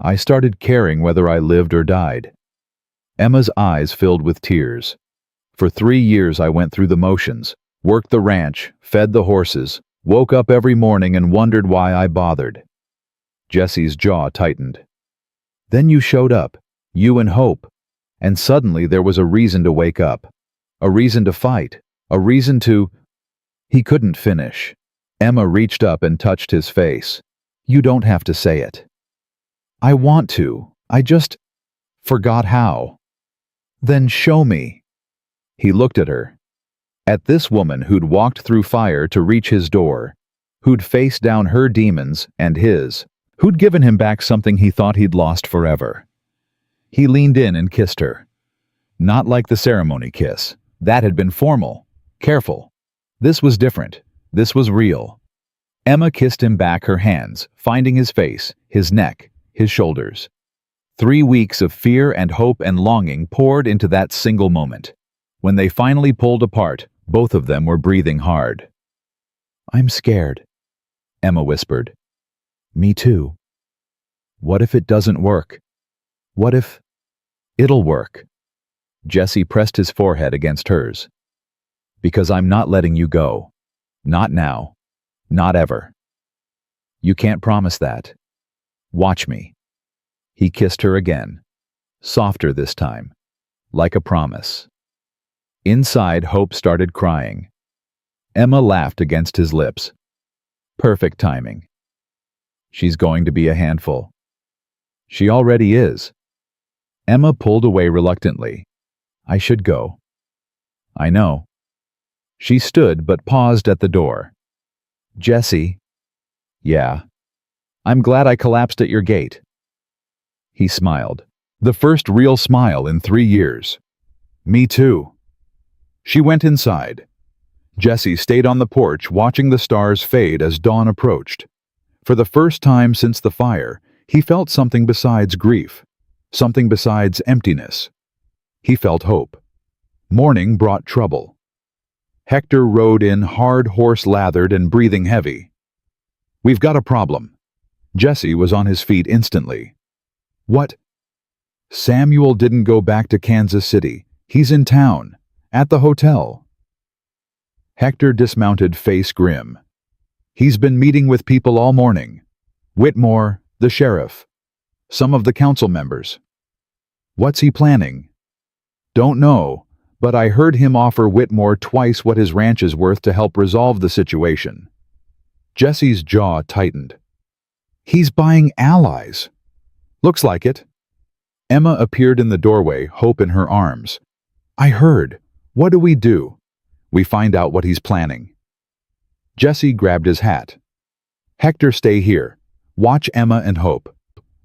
Speaker 1: I started caring whether I lived or died. Emma's eyes filled with tears. For 3 years I went through the motions, worked the ranch, fed the horses, woke up every morning and wondered why I bothered. Jessie's jaw tightened. Then you showed up, you and Hope, and suddenly there was a reason to wake up, a reason to fight, a reason to... He couldn't finish. Emma reached up and touched his face. You don't have to say it. I want to. I just forgot how. Then show me. He looked at her. At this woman who'd walked through fire to reach his door, who'd faced down her demons and his, who'd given him back something he thought he'd lost forever. He leaned in and kissed her. Not like the ceremony kiss. That had been formal, careful. This was different. This was real. Emma kissed him back, her hands, finding his face, his neck, his shoulders. 3 weeks of fear and hope and longing poured into that single moment. When they finally pulled apart, both of them were breathing hard. "I'm scared," Emma whispered. "Me too." "What if it doesn't work? What if—" "It'll work." Jesse pressed his forehead against hers. "Because I'm not letting you go. Not now. Not ever." "You can't promise that. Watch me." He kissed her again, softer this time, like a promise. Inside, Hope started crying. Emma laughed against his lips. Perfect timing. She's going to be a handful. She already is. Emma pulled away reluctantly. "I should go." "I know." She stood but paused at the door. "Jesse." "Yeah. I'm glad I collapsed at your gate." He smiled. The first real smile in 3 years. "Me too." She went inside. Jesse stayed on the porch watching the stars fade as dawn approached. For the first time since the fire, he felt something besides grief, something besides emptiness. He felt hope. Morning brought trouble. Hector rode in, hard, horse-lathered, and breathing heavy. "We've got a problem." Jesse was on his feet instantly. "What?" "Samuel didn't go back to Kansas City. He's in town, at the hotel." Hector dismounted, face grim. "He's been meeting with people all morning. Whitmore, the sheriff, some of the council members." "What's he planning?" "Don't know, but I heard him offer Whitmore twice what his ranch is worth to help resolve the situation." Jesse's jaw tightened. "He's buying allies." "Looks like it." Emma appeared in the doorway, Hope in her arms. "I heard. What do we do?" "We find out what he's planning." Jesse grabbed his hat. "Hector, stay here. Watch Emma and Hope."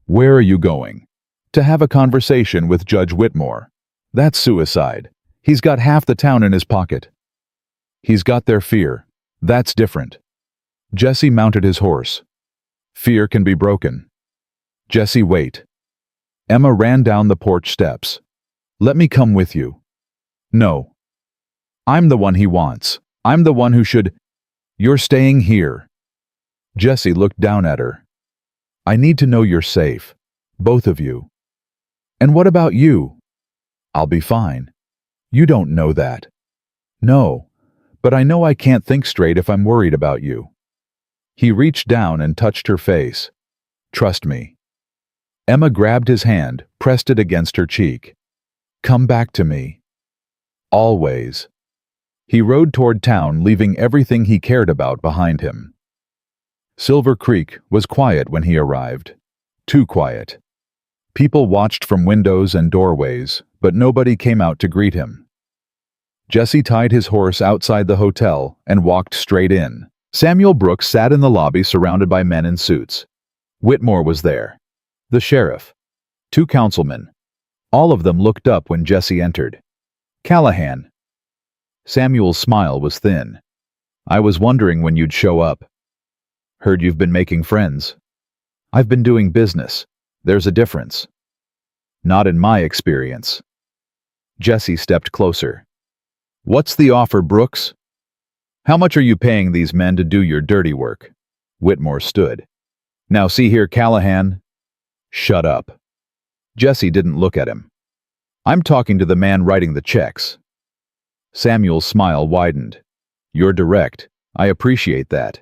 Speaker 1: "Where are you going?" "To have a conversation with Judge Whitmore." "That's suicide. He's got half the town in his pocket." "He's got their fear. That's different." Jesse mounted his horse. "Fear can be broken." "Jesse, wait." Emma ran down the porch steps. "Let me come with you." "No. I'm the one he wants. I'm the one who should—" "You're staying here." Jesse looked down at her. "I need to know you're safe. Both of you." "And what about you?" "I'll be fine." "You don't know that." "No, but I know I can't think straight if I'm worried about you." He reached down and touched her face. "Trust me." Emma grabbed his hand, pressed it against her cheek. "Come back to me." "Always." He rode toward town, leaving everything he cared about behind him. Silver Creek was quiet when he arrived. Too quiet. People watched from windows and doorways, but nobody came out to greet him. Jesse tied his horse outside the hotel and walked straight in. Samuel Brooks sat in the lobby surrounded by men in suits. Whitmore was there. The sheriff. 2 councilmen. All of them looked up when Jesse entered. "Callahan." Samuel's smile was thin. "I was wondering when you'd show up. Heard you've been making friends." "I've been doing business. There's a difference." "Not in my experience." Jesse stepped closer. "What's the offer, Brooks?" "How much are you paying these men to do your dirty work?" Whitmore stood. "Now see here, Callahan." "Shut up." Jesse didn't look at him. "I'm talking to the man writing the checks." Samuel's smile widened. "You're direct. I appreciate that."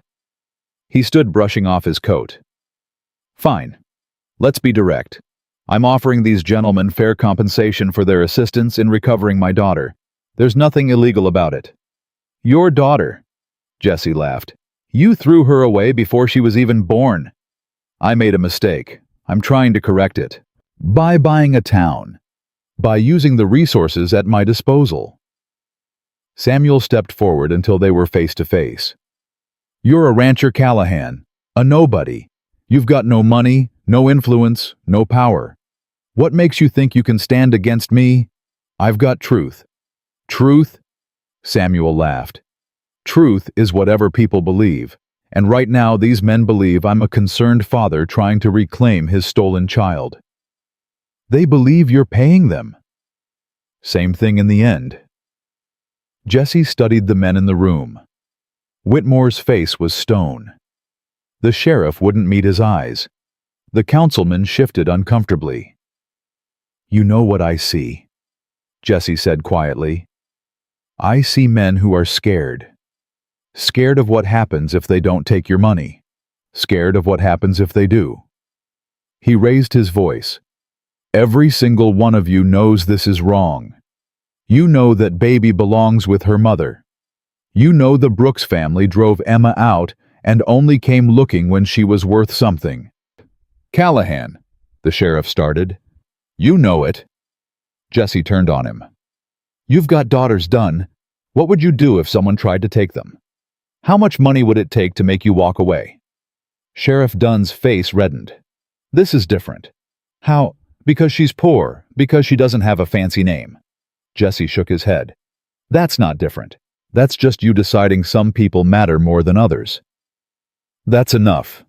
Speaker 1: He stood brushing off his coat. "Fine. Let's be direct. I'm offering these gentlemen fair compensation for their assistance in recovering my daughter. There's nothing illegal about it." "Your daughter?" Jesse laughed. "You threw her away before she was even born." "I made a mistake. I'm trying to correct it. By buying a town. By using the resources at my disposal." Samuel stepped forward until they were face to face. "You're a rancher, Callahan. A nobody. You've got no money, no influence, no power. What makes you think you can stand against me? I've got truth." "Truth?" Samuel laughed. "Truth is whatever people believe, And right now these men believe I'm a concerned father trying to reclaim his stolen child. They believe you're paying them. Same thing in the end. Jesse studied the men in the room. Whitmore's face was stone. The sheriff wouldn't meet his eyes. The councilman shifted uncomfortably. You know what I see, Jesse said quietly. I see men who are scared. Scared of what happens if they don't take your money. Scared of what happens if they do. He raised his voice. Every single one of you knows this is wrong. You know that baby belongs with her mother. You know the Brooks family drove Emma out and only came looking when she was worth something. Callahan, the sheriff started. You know it. Jesse turned on him. You've got daughters, Dunn. What would you do if someone tried to take them? How much money would it take to make you walk away? Sheriff Dunn's face reddened. This is different. How? Because she's poor, because she doesn't have a fancy name. Jesse shook his head. That's not different. That's just you deciding some people matter more than others. That's enough.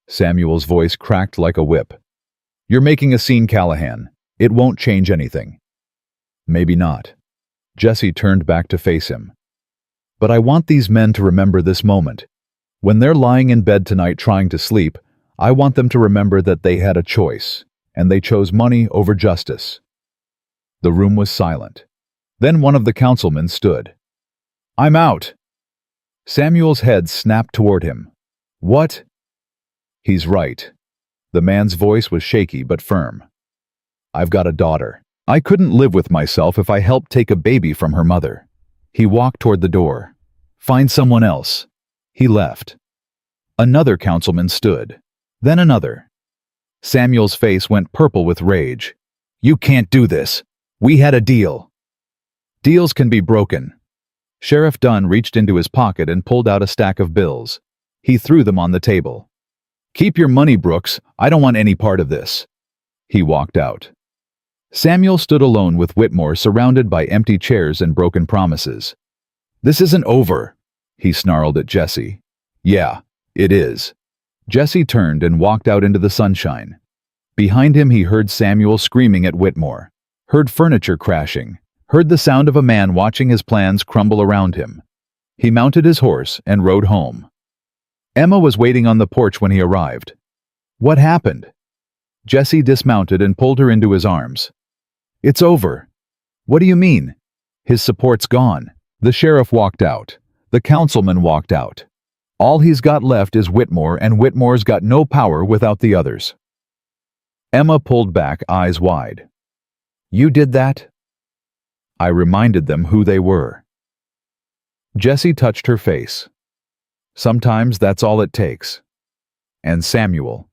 Speaker 1: Samuel's voice cracked like a whip. You're making a scene, Callahan. It won't change anything. Maybe not. Jesse turned back to face him. But I want these men to remember this moment. When they're lying in bed tonight trying to sleep, I want them to remember that they had a choice, and they chose money over justice. The room was silent. Then one of the councilmen stood. I'm out. Samuel's head snapped toward him. What? He's right. The man's voice was shaky but firm. I've got a daughter. I couldn't live with myself if I helped take a baby from her mother. He walked toward the door. Find someone else. He left. Another councilman stood. Then another. Samuel's face went purple with rage. You can't do this. We had a deal. Deals can be broken. Sheriff Dunn reached into his pocket and pulled out a stack of bills. He threw them on the table. Keep your money, Brooks. I don't want any part of this. He walked out. Samuel stood alone with Whitmore, surrounded by empty chairs and broken promises. This isn't over, he snarled at Jesse. Yeah, it is. Jesse turned and walked out into the sunshine. Behind him he heard Samuel screaming at Whitmore, heard furniture crashing, heard the sound of a man watching his plans crumble around him. He mounted his horse and rode home. Emma was waiting on the porch when he arrived. What happened? Jesse dismounted and pulled her into his arms. It's over. What do you mean? His support's gone. The sheriff walked out. The councilman walked out. All he's got left is Whitmore, and Whitmore's got no power without the others. Emma pulled back, eyes wide. You did that? I reminded them who they were. Jesse touched her face. Sometimes that's all it takes. And Samuel.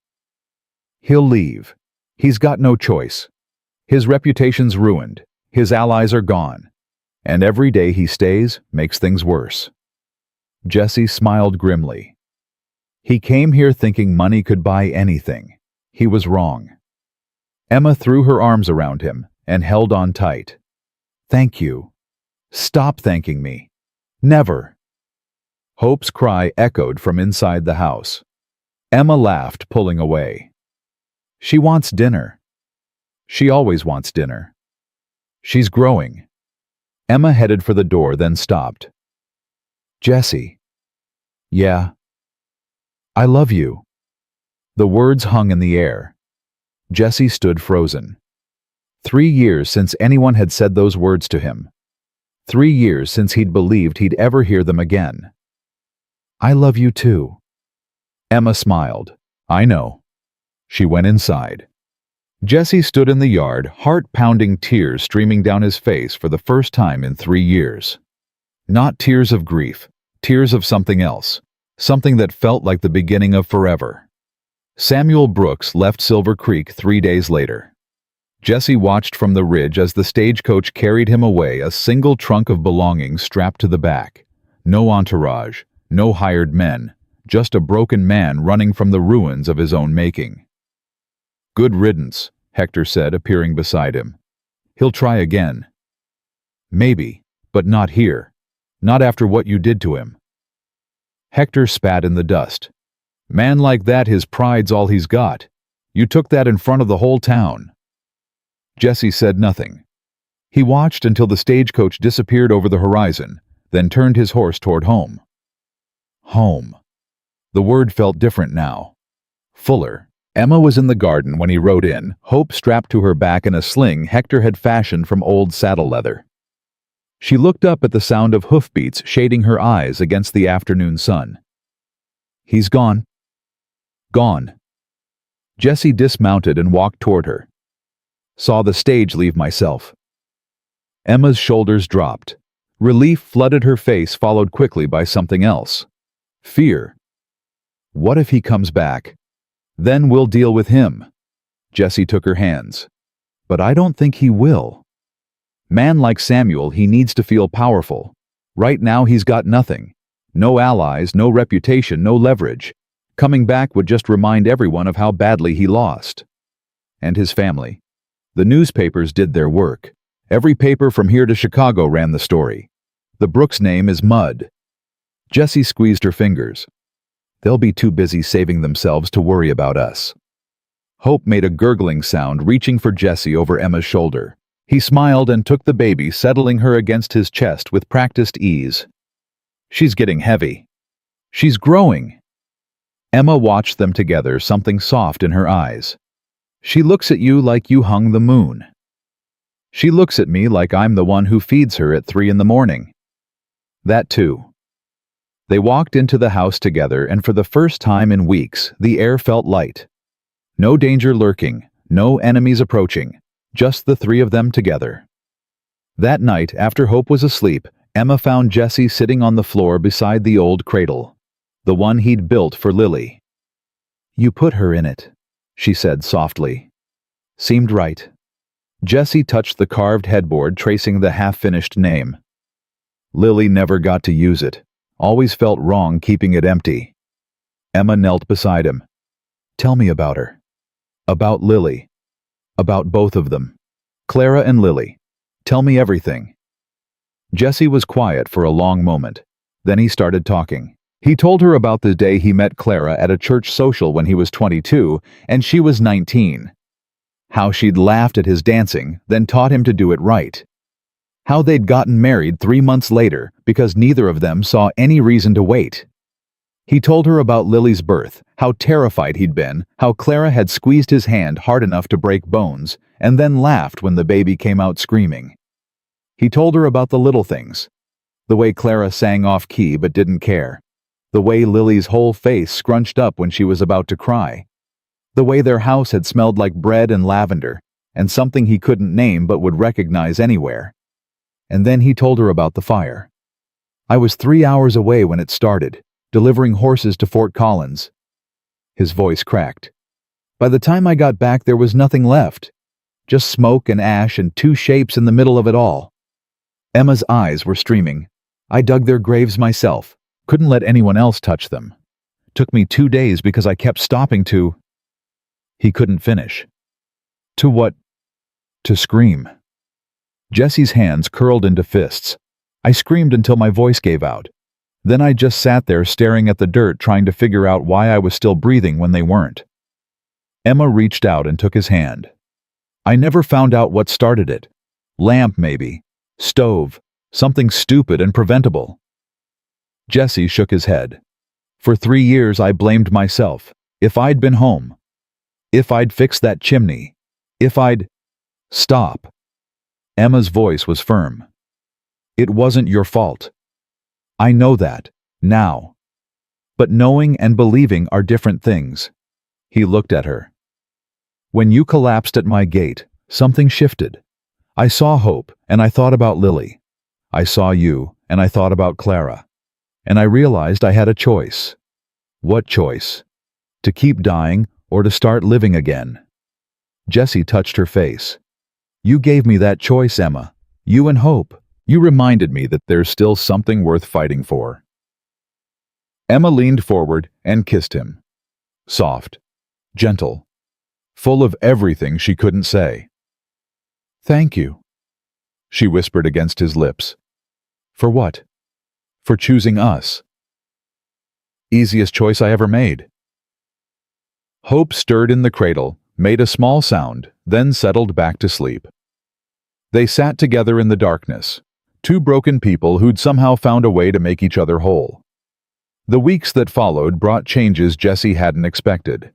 Speaker 1: He'll leave. He's got no choice. His reputation's ruined. His allies are gone. And every day he stays makes things worse. Jesse smiled grimly. He came here thinking money could buy anything. He was wrong. Emma threw her arms around him and held on tight. Thank you. Stop thanking me. Never. Hope's cry echoed from inside the house. Emma laughed, pulling away. She wants dinner. She always wants dinner. She's growing. Emma headed for the door, then stopped. Jesse. Yeah. I love you. The words hung in the air. Jesse stood frozen. 3 years since anyone had said those words to him. 3 years since he'd believed he'd ever hear them again. I love you too. Emma smiled. I know. She went inside. Jesse stood in the yard, heart-pounding tears streaming down his face for the first time in 3 years. Not tears of grief, tears of something else, something that felt like the beginning of forever. Samuel Brooks left Silver Creek 3 days later. Jesse watched from the ridge as the stagecoach carried him away, a single trunk of belongings strapped to the back. No entourage, no hired men, just a broken man running from the ruins of his own making. Good riddance, Hector said, appearing beside him. He'll try again. Maybe, but not here. Not after what you did to him. Hector spat in the dust. Man like that, his pride's all he's got. You took that in front of the whole town. Jesse said nothing. He watched until the stagecoach disappeared over the horizon, then turned his horse toward home. Home. The word felt different now. Fuller. Emma was in the garden when he rode in, Hope strapped to her back in a sling Hector had fashioned from old saddle leather. She looked up at the sound of hoofbeats shading her eyes against the afternoon sun. He's gone. Gone. Jesse dismounted and walked toward her. Saw the stage leave myself. Emma's shoulders dropped. Relief flooded her face, followed quickly by something else. Fear. What if he comes back? Then we'll deal with him. Jesse took her hands. But I don't think he will. Man like Samuel, he needs to feel powerful. Right now he's got nothing. No allies, no reputation, no leverage. Coming back would just remind everyone of how badly he lost. And his family. The newspapers did their work. Every paper from here to Chicago ran the story. The Brooks name is mud. Jessie squeezed her fingers. They'll be too busy saving themselves to worry about us. Hope made a gurgling sound, reaching for Jessie over Emma's shoulder. He smiled and took the baby, settling her against his chest with practiced ease. She's getting heavy. She's growing. Emma watched them together, something soft in her eyes. She looks at you like you hung the moon. She looks at me like I'm the one who feeds her at 3 a.m. That too. They walked into the house together, and for the first time in weeks, the air felt light. No danger lurking, no enemies approaching, just the three of them together. That night, after Hope was asleep, Emma found Jessie sitting on the floor beside the old cradle, the one he'd built for Lily. You put her in it, she said softly. Seemed right. Jessie touched the carved headboard, tracing the half-finished name. Lily never got to use it. Always felt wrong keeping it empty. Emma knelt beside him. Tell me about her. About Lily. About both of them. Clara and Lily. Tell me everything. Jessie was quiet for a long moment. Then he started talking. He told her about the day he met Clara at a church social when he was 22 and she was 19. How she'd laughed at his dancing, then taught him to do it right. How they'd gotten married 3 months later because neither of them saw any reason to wait. He told her about Lily's birth, how terrified he'd been, how Clara had squeezed his hand hard enough to break bones, and then laughed when the baby came out screaming. He told her about the little things. The way Clara sang off-key but didn't care. The way Lily's whole face scrunched up when she was about to cry. The way their house had smelled like bread and lavender, and something he couldn't name but would recognize anywhere. And then he told her about the fire. I was 3 hours away when it started, delivering horses to Fort Collins. His voice cracked. By the time I got back, there was nothing left. Just smoke and ash and 2 shapes in the middle of it all. Emma's eyes were streaming. I dug their graves myself. Couldn't let anyone else touch them. Took me 2 days because I kept stopping to... He couldn't finish. To what? To scream. Jessie's hands curled into fists. I screamed until my voice gave out. Then I just sat there staring at the dirt, trying to figure out why I was still breathing when they weren't. Emma reached out and took his hand. I never found out what started it. Lamp, maybe. Stove. Something stupid and preventable. Jesse shook his head. For 3 years I blamed myself. If I'd been home. If I'd fixed that chimney. If I'd... Stop. Emma's voice was firm. It wasn't your fault. I know that, now. But knowing and believing are different things. He looked at her. When you collapsed at my gate, something shifted. I saw Hope, and I thought about Lily. I saw you, and I thought about Clara. And I realized I had a choice. What choice? To keep dying or to start living again? Jessie touched her face. You gave me that choice, Emma. You and Hope. You reminded me that there's still something worth fighting for. Emma leaned forward and kissed him. Soft, gentle, full of everything she couldn't say. Thank you, she whispered against his lips. For what? For choosing us. Easiest choice I ever made. Hope stirred in the cradle, made a small sound, then settled back to sleep. They sat together in the darkness, two broken people who'd somehow found a way to make each other whole. The weeks that followed brought changes Jessie hadn't expected.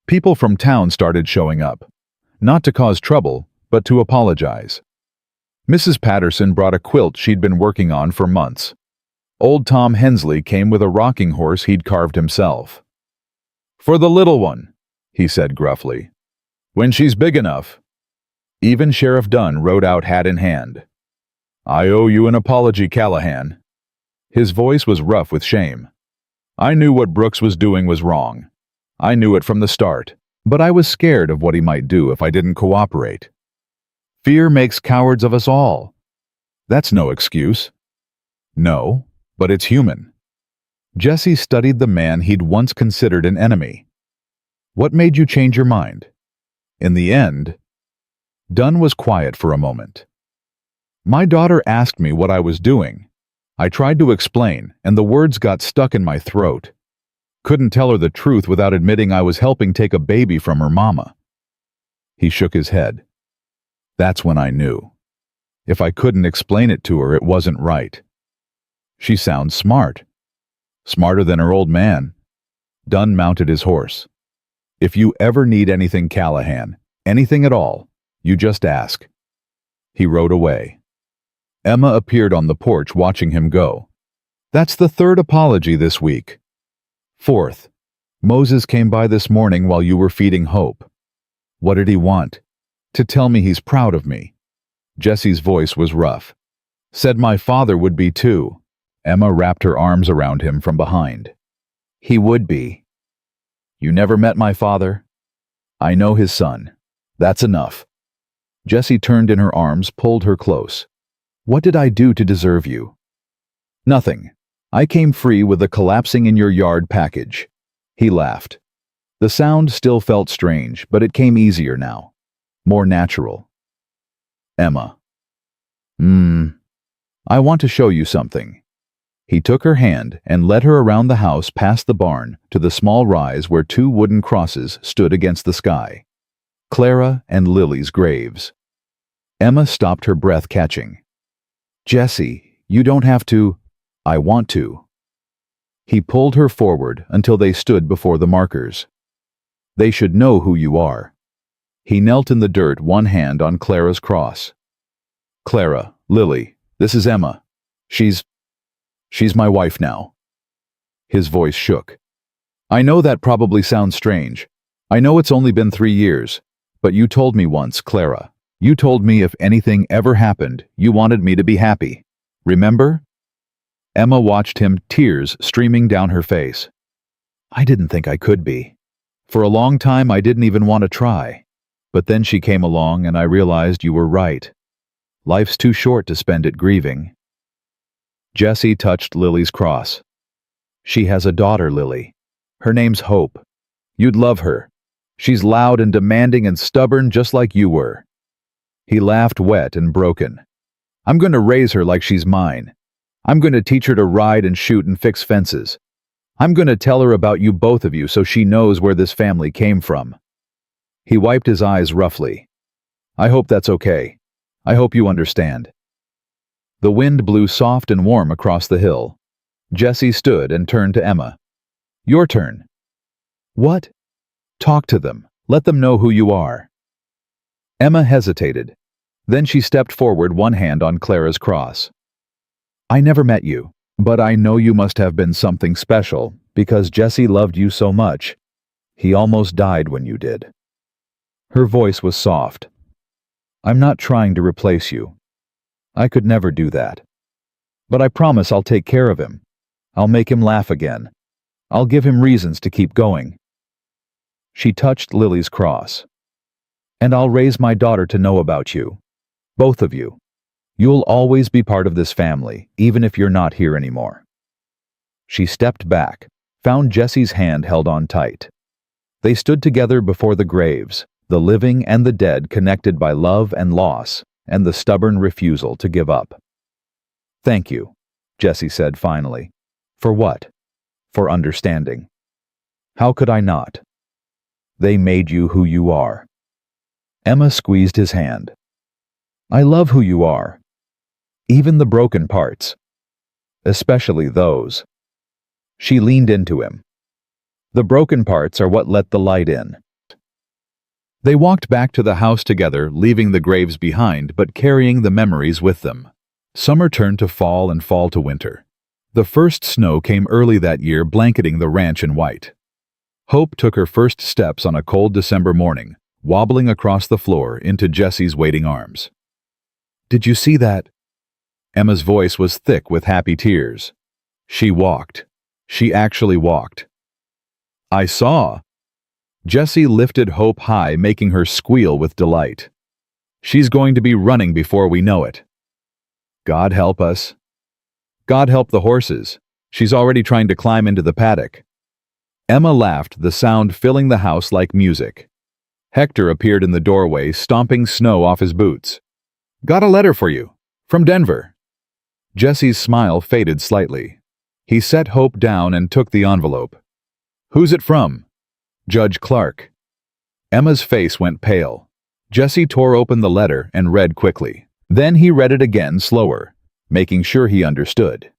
Speaker 1: People from town started showing up, not to cause trouble, but to apologize. Mrs. Patterson brought a quilt she'd been working on for months. Old Tom Hensley came with a rocking horse he'd carved himself. "For the little one," he said gruffly. "When she's big enough." Even Sheriff Dunn rode out hat in hand. "I owe you an apology, Callahan." His voice was rough with shame. "I knew what Brooks was doing was wrong. I knew it from the start, but I was scared of what he might do if I didn't cooperate. Fear makes cowards of us all. That's no excuse." "No, but it's human." Jessie studied the man he'd once considered an enemy. "What made you change your mind?" In the end, Dunn was quiet for a moment. "My daughter asked me what I was doing. I tried to explain, and the words got stuck in my throat. Couldn't tell her the truth without admitting I was helping take a baby from her mama." He shook his head. "That's when I knew. If I couldn't explain it to her, it wasn't right. She sounds smart. Smarter than her old man." Dunn mounted his horse. "If you ever need anything, Callahan, anything at all, you just ask." He rode away. Emma appeared on the porch watching him go. "That's the third apology this week." "Fourth, Moses came by this morning while you were feeding Hope. What did he want? To tell me he's proud of me." Jessie's voice was rough. "Said my father would be too." Emma wrapped her arms around him from behind. "He would be. You never met my father? I know his son. That's enough." Jessie turned in her arms, pulled her close. "What did I do to deserve you?" "Nothing. I came free with a collapsing in your yard package." He laughed. The sound still felt strange, but it came easier now. More natural. "Emma. I want to show you something." He took her hand and led her around the house past the barn to the small rise where two wooden crosses stood against the sky. Clara and Lily's graves. Emma stopped, her breath catching. "Jessie, you don't have to." "I want to." He pulled her forward until they stood before the markers. "They should know who you are." He knelt in the dirt, one hand on Clara's cross. "Clara, Lily, this is Emma. She's my wife now." His voice shook. "I know that probably sounds strange. I know it's only been 3 years. But you told me once, Clara. You told me if anything ever happened, you wanted me to be happy. Remember?" Emma watched him, tears streaming down her face. "I didn't think I could be. For a long time I didn't even want to try. But then she came along and I realized you were right. Life's too short to spend it grieving." Jessie touched Lily's cross. "She has a daughter, Lily. Her name's Hope. You'd love her. She's loud and demanding and stubborn just like you were." He laughed, wet and broken. "I'm going to raise her like she's mine. I'm going to teach her to ride and shoot and fix fences. I'm going to tell her about you, both of you, so she knows where this family came from." He wiped his eyes roughly. "I hope that's okay. I hope you understand." The wind blew soft and warm across the hill. Jessie stood and turned to Emma. "Your turn." "What?" "Talk to them. Let them know who you are." Emma hesitated. Then she stepped forward, one hand on Clara's cross. "I never met you, but I know you must have been something special because Jesse loved you so much. He almost died when you did." Her voice was soft. "I'm not trying to replace you. I could never do that. But I promise I'll take care of him. I'll make him laugh again. I'll give him reasons to keep going." She touched Lily's cross. "And I'll raise my daughter to know about you. Both of you. You'll always be part of this family, even if you're not here anymore." She stepped back, found Jesse's hand held on tight. They stood together before the graves, the living and the dead connected by love and loss, and the stubborn refusal to give up. "Thank you," Jesse said finally. "For what?" for understanding. How could I not? They made you who you are. Emma squeezed his hand. I love who you are. Even the broken parts. Especially those. She leaned into him. The broken parts are what let the light in. They walked back to the house together, leaving the graves behind but carrying the memories with them. Summer turned to fall and fall to winter. The first snow came early that year, blanketing the ranch in white. Hope took her first steps on a cold December morning, wobbling across the floor into Jesse's waiting arms. Did you see that? Emma's voice was thick with happy tears. She walked. She actually walked. I saw. Jesse lifted Hope high, making her squeal with delight. She's going to be running before we know it. God help us. God help the horses. She's already trying to climb into the paddock. Emma laughed, the sound filling the house like music. Hector appeared in the doorway, stomping snow off his boots. Got a letter for you. From Denver. Jesse's smile faded slightly. He set Hope down and took the envelope. Who's it from? Judge Clark. Emma's face went pale. Jesse tore open the letter and read quickly. Then he read it again, slower, making sure he understood.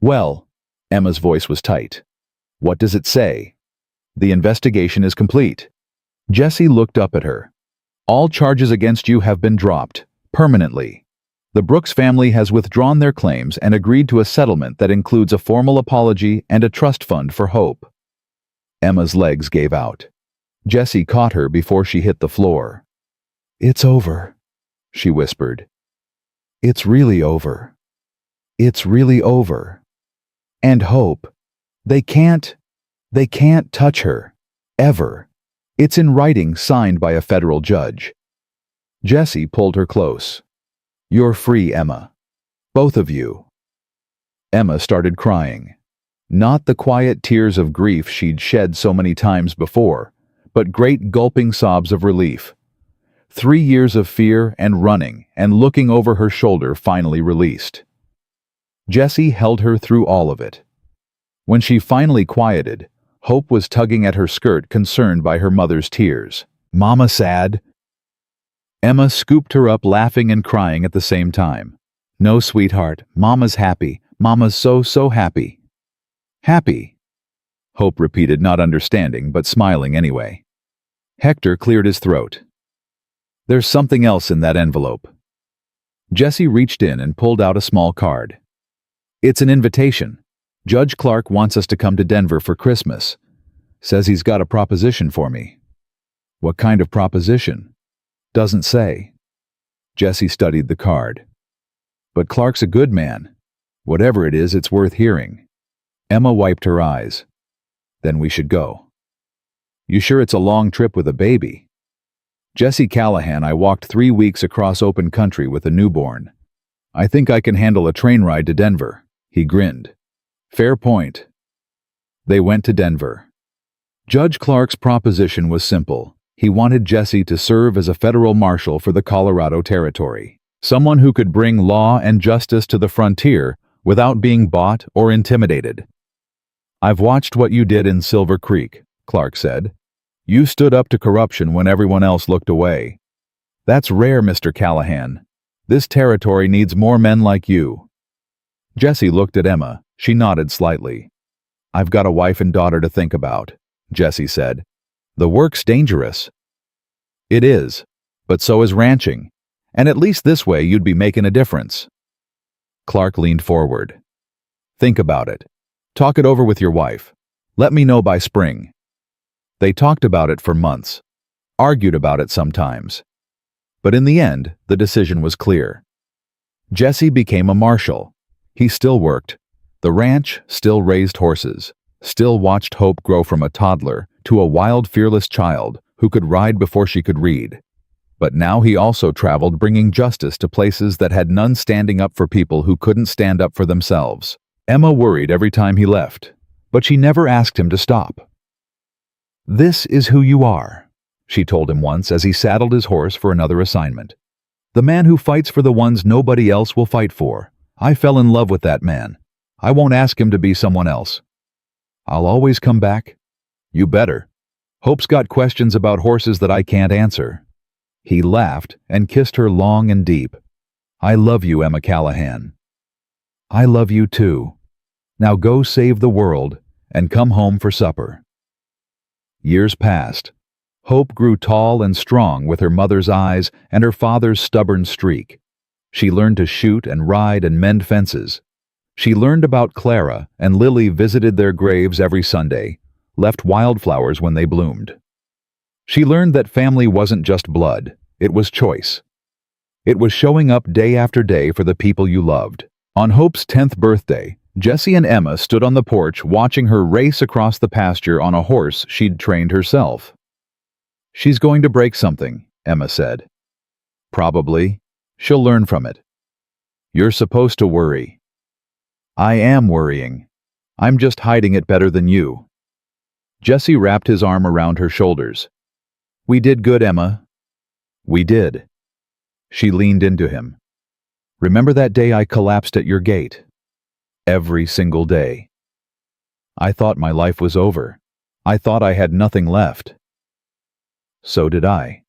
Speaker 1: Well, Emma's voice was tight. What does it say? The investigation is complete. Jesse looked up at her. All charges against you have been dropped, permanently. The Brooks family has withdrawn their claims and agreed to a settlement that includes a formal apology and a trust fund for Hope. Emma's legs gave out. Jesse caught her before she hit the floor. It's over, she whispered. It's really over. It's really over. And Hope, they can't touch her, ever. It's in writing, signed by a federal judge. Jesse pulled her close. You're free, Emma. Both of you. Emma started crying. Not the quiet tears of grief she'd shed so many times before, but great gulping sobs of relief. 3 years of fear and running and looking over her shoulder finally released. Jesse held her through all of it. When she finally quieted, Hope was tugging at her skirt, concerned by her mother's tears. Mama sad? Emma scooped her up, laughing and crying at the same time. No, sweetheart, Mama's happy. Mama's so happy. Happy? Hope repeated, not understanding, but smiling anyway. Hector cleared his throat. There's something else in that envelope. Jesse reached in and pulled out a small card. It's an invitation. Judge Clark wants us to come to Denver for Christmas. Says he's got a proposition for me. What kind of proposition? Doesn't say. Jesse studied the card. But Clark's a good man. Whatever it is, it's worth hearing. Emma wiped her eyes. Then we should go. You sure it's a long trip with a baby? Jesse Callahan, I walked 3 weeks across open country with a newborn. I think I can handle a train ride to Denver. He grinned. Fair point. They went to Denver. Judge Clark's proposition was simple. He wanted Jesse to serve as a federal marshal for the Colorado Territory, someone who could bring law and justice to the frontier without being bought or intimidated. I've watched what you did in Silver Creek, Clark said. You stood up to corruption when everyone else looked away. That's rare, Mr. Callahan. This territory needs more men like you. Jesse looked at Emma. She nodded slightly. I've got a wife and daughter to think about, Jesse said. The work's dangerous. It is, but so is ranching, and at least this way you'd be making a difference. Clark leaned forward. Think about it. Talk it over with your wife. Let me know by spring. They talked about it for months, argued about it sometimes. But in the end, the decision was clear. Jesse became a marshal. He still worked. The ranch still raised horses, still watched Hope grow from a toddler to a wild, fearless child who could ride before she could read. But now he also traveled, bringing justice to places that had none, standing up for people who couldn't stand up for themselves. Emma worried every time he left, but she never asked him to stop. This is who you are, she told him once as he saddled his horse for another assignment. The man who fights for the ones nobody else will fight for. I fell in love with that man. I won't ask him to be someone else. I'll always come back. You better. Hope's got questions about horses that I can't answer. He laughed and kissed her long and deep. I love you, Emma Callahan. I love you too. Now go save the world and come home for supper. Years passed. Hope grew tall and strong with her mother's eyes and her father's stubborn streak. She learned to shoot and ride and mend fences. She learned about Clara, and Lily visited their graves every Sunday, left wildflowers when they bloomed. She learned that family wasn't just blood, it was choice. It was showing up day after day for the people you loved. On Hope's 10th birthday, Jessie and Emma stood on the porch watching her race across the pasture on a horse she'd trained herself. She's going to break something, Emma said. Probably. She'll learn from it. You're supposed to worry. I am worrying. I'm just hiding it better than you. Jessie wrapped his arm around her shoulders. We did good, Emma. We did. She leaned into him. Remember that day I collapsed at your gate? Every single day. I thought my life was over. I thought I had nothing left. So did I.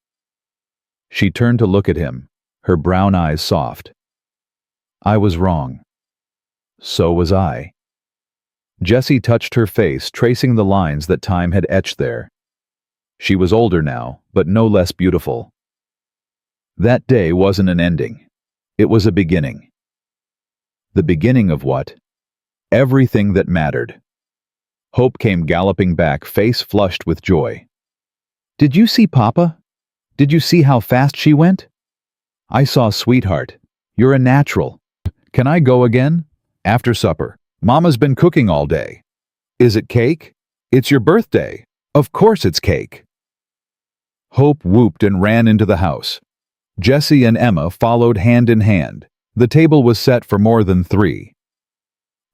Speaker 1: She turned to look at him, her brown eyes soft. I was wrong. So was I. Jessie touched her face, tracing the lines that time had etched there. She was older now, but no less beautiful. That day wasn't an ending. It was a beginning. The beginning of what? Everything that mattered. Hope came galloping back, face flushed with joy. Did you see Papa? Did you see how fast she went? I saw, sweetheart. You're a natural. Can I go again? After supper. Mama's been cooking all day. Is it cake? It's your birthday. Of course it's cake. Hope whooped and ran into the house. Jessie and Emma followed hand in hand. The table was set for more than 3.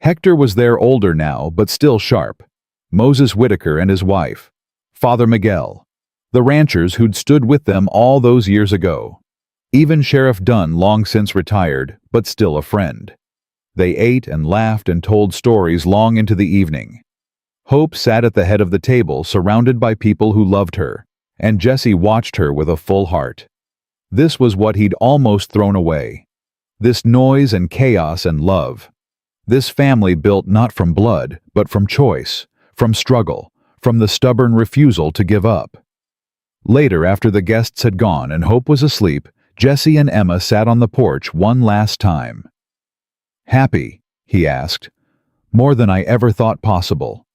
Speaker 1: Hector was there, older now, but still sharp. Moses Whitaker and his wife. Father Miguel. The ranchers who'd stood with them all those years ago. Even Sheriff Dunn, long since retired, but still a friend. They ate and laughed and told stories long into the evening. Hope sat at the head of the table, surrounded by people who loved her, and Jessie watched her with a full heart. This was what he'd almost thrown away. This noise and chaos and love. This family built not from blood, but from choice, from struggle, from the stubborn refusal to give up. Later, after the guests had gone and Hope was asleep, Jessie and Emma sat on the porch one last time. Happy, he asked. More than I ever thought possible.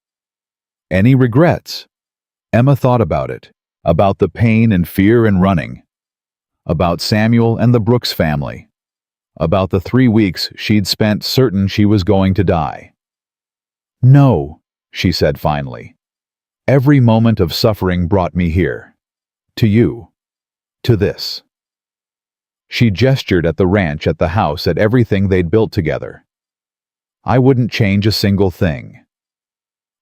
Speaker 1: Any regrets? Emma thought about it, about the pain and fear and running, about Samuel and the Brooks family, about the 3 weeks she'd spent certain she was going to die. No, she said finally. Every moment of suffering brought me here. To you. To this. She gestured at the ranch, at the house, at everything they'd built together. I wouldn't change a single thing.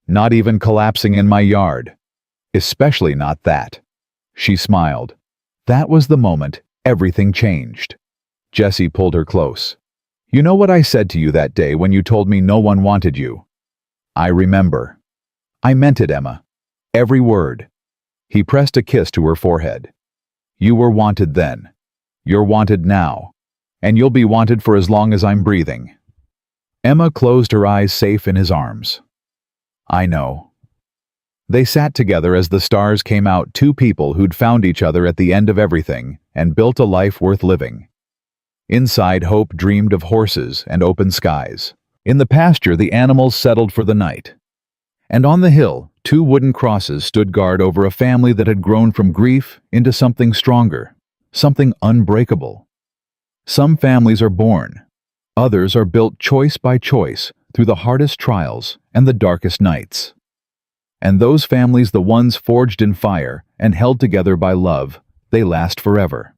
Speaker 1: Not even collapsing in my yard. Especially not that. She smiled. That was the moment everything changed. Jessie pulled her close. You know what I said to you that day when you told me no one wanted you? I remember. I meant it, Emma. Every word. He pressed a kiss to her forehead. You were wanted then. You're wanted now. And you'll be wanted for as long as I'm breathing. Emma closed her eyes, safe in his arms. I know. They sat together as the stars came out, 2 people who'd found each other at the end of everything and built a life worth living. Inside, Hope dreamed of horses and open skies. In the pasture, the animals settled for the night. And on the hill, 2 wooden crosses stood guard over a family that had grown from grief into something stronger, something unbreakable. Some families are born. Others are built choice by choice through the hardest trials and the darkest nights. And those families, the ones forged in fire and held together by love, they last forever.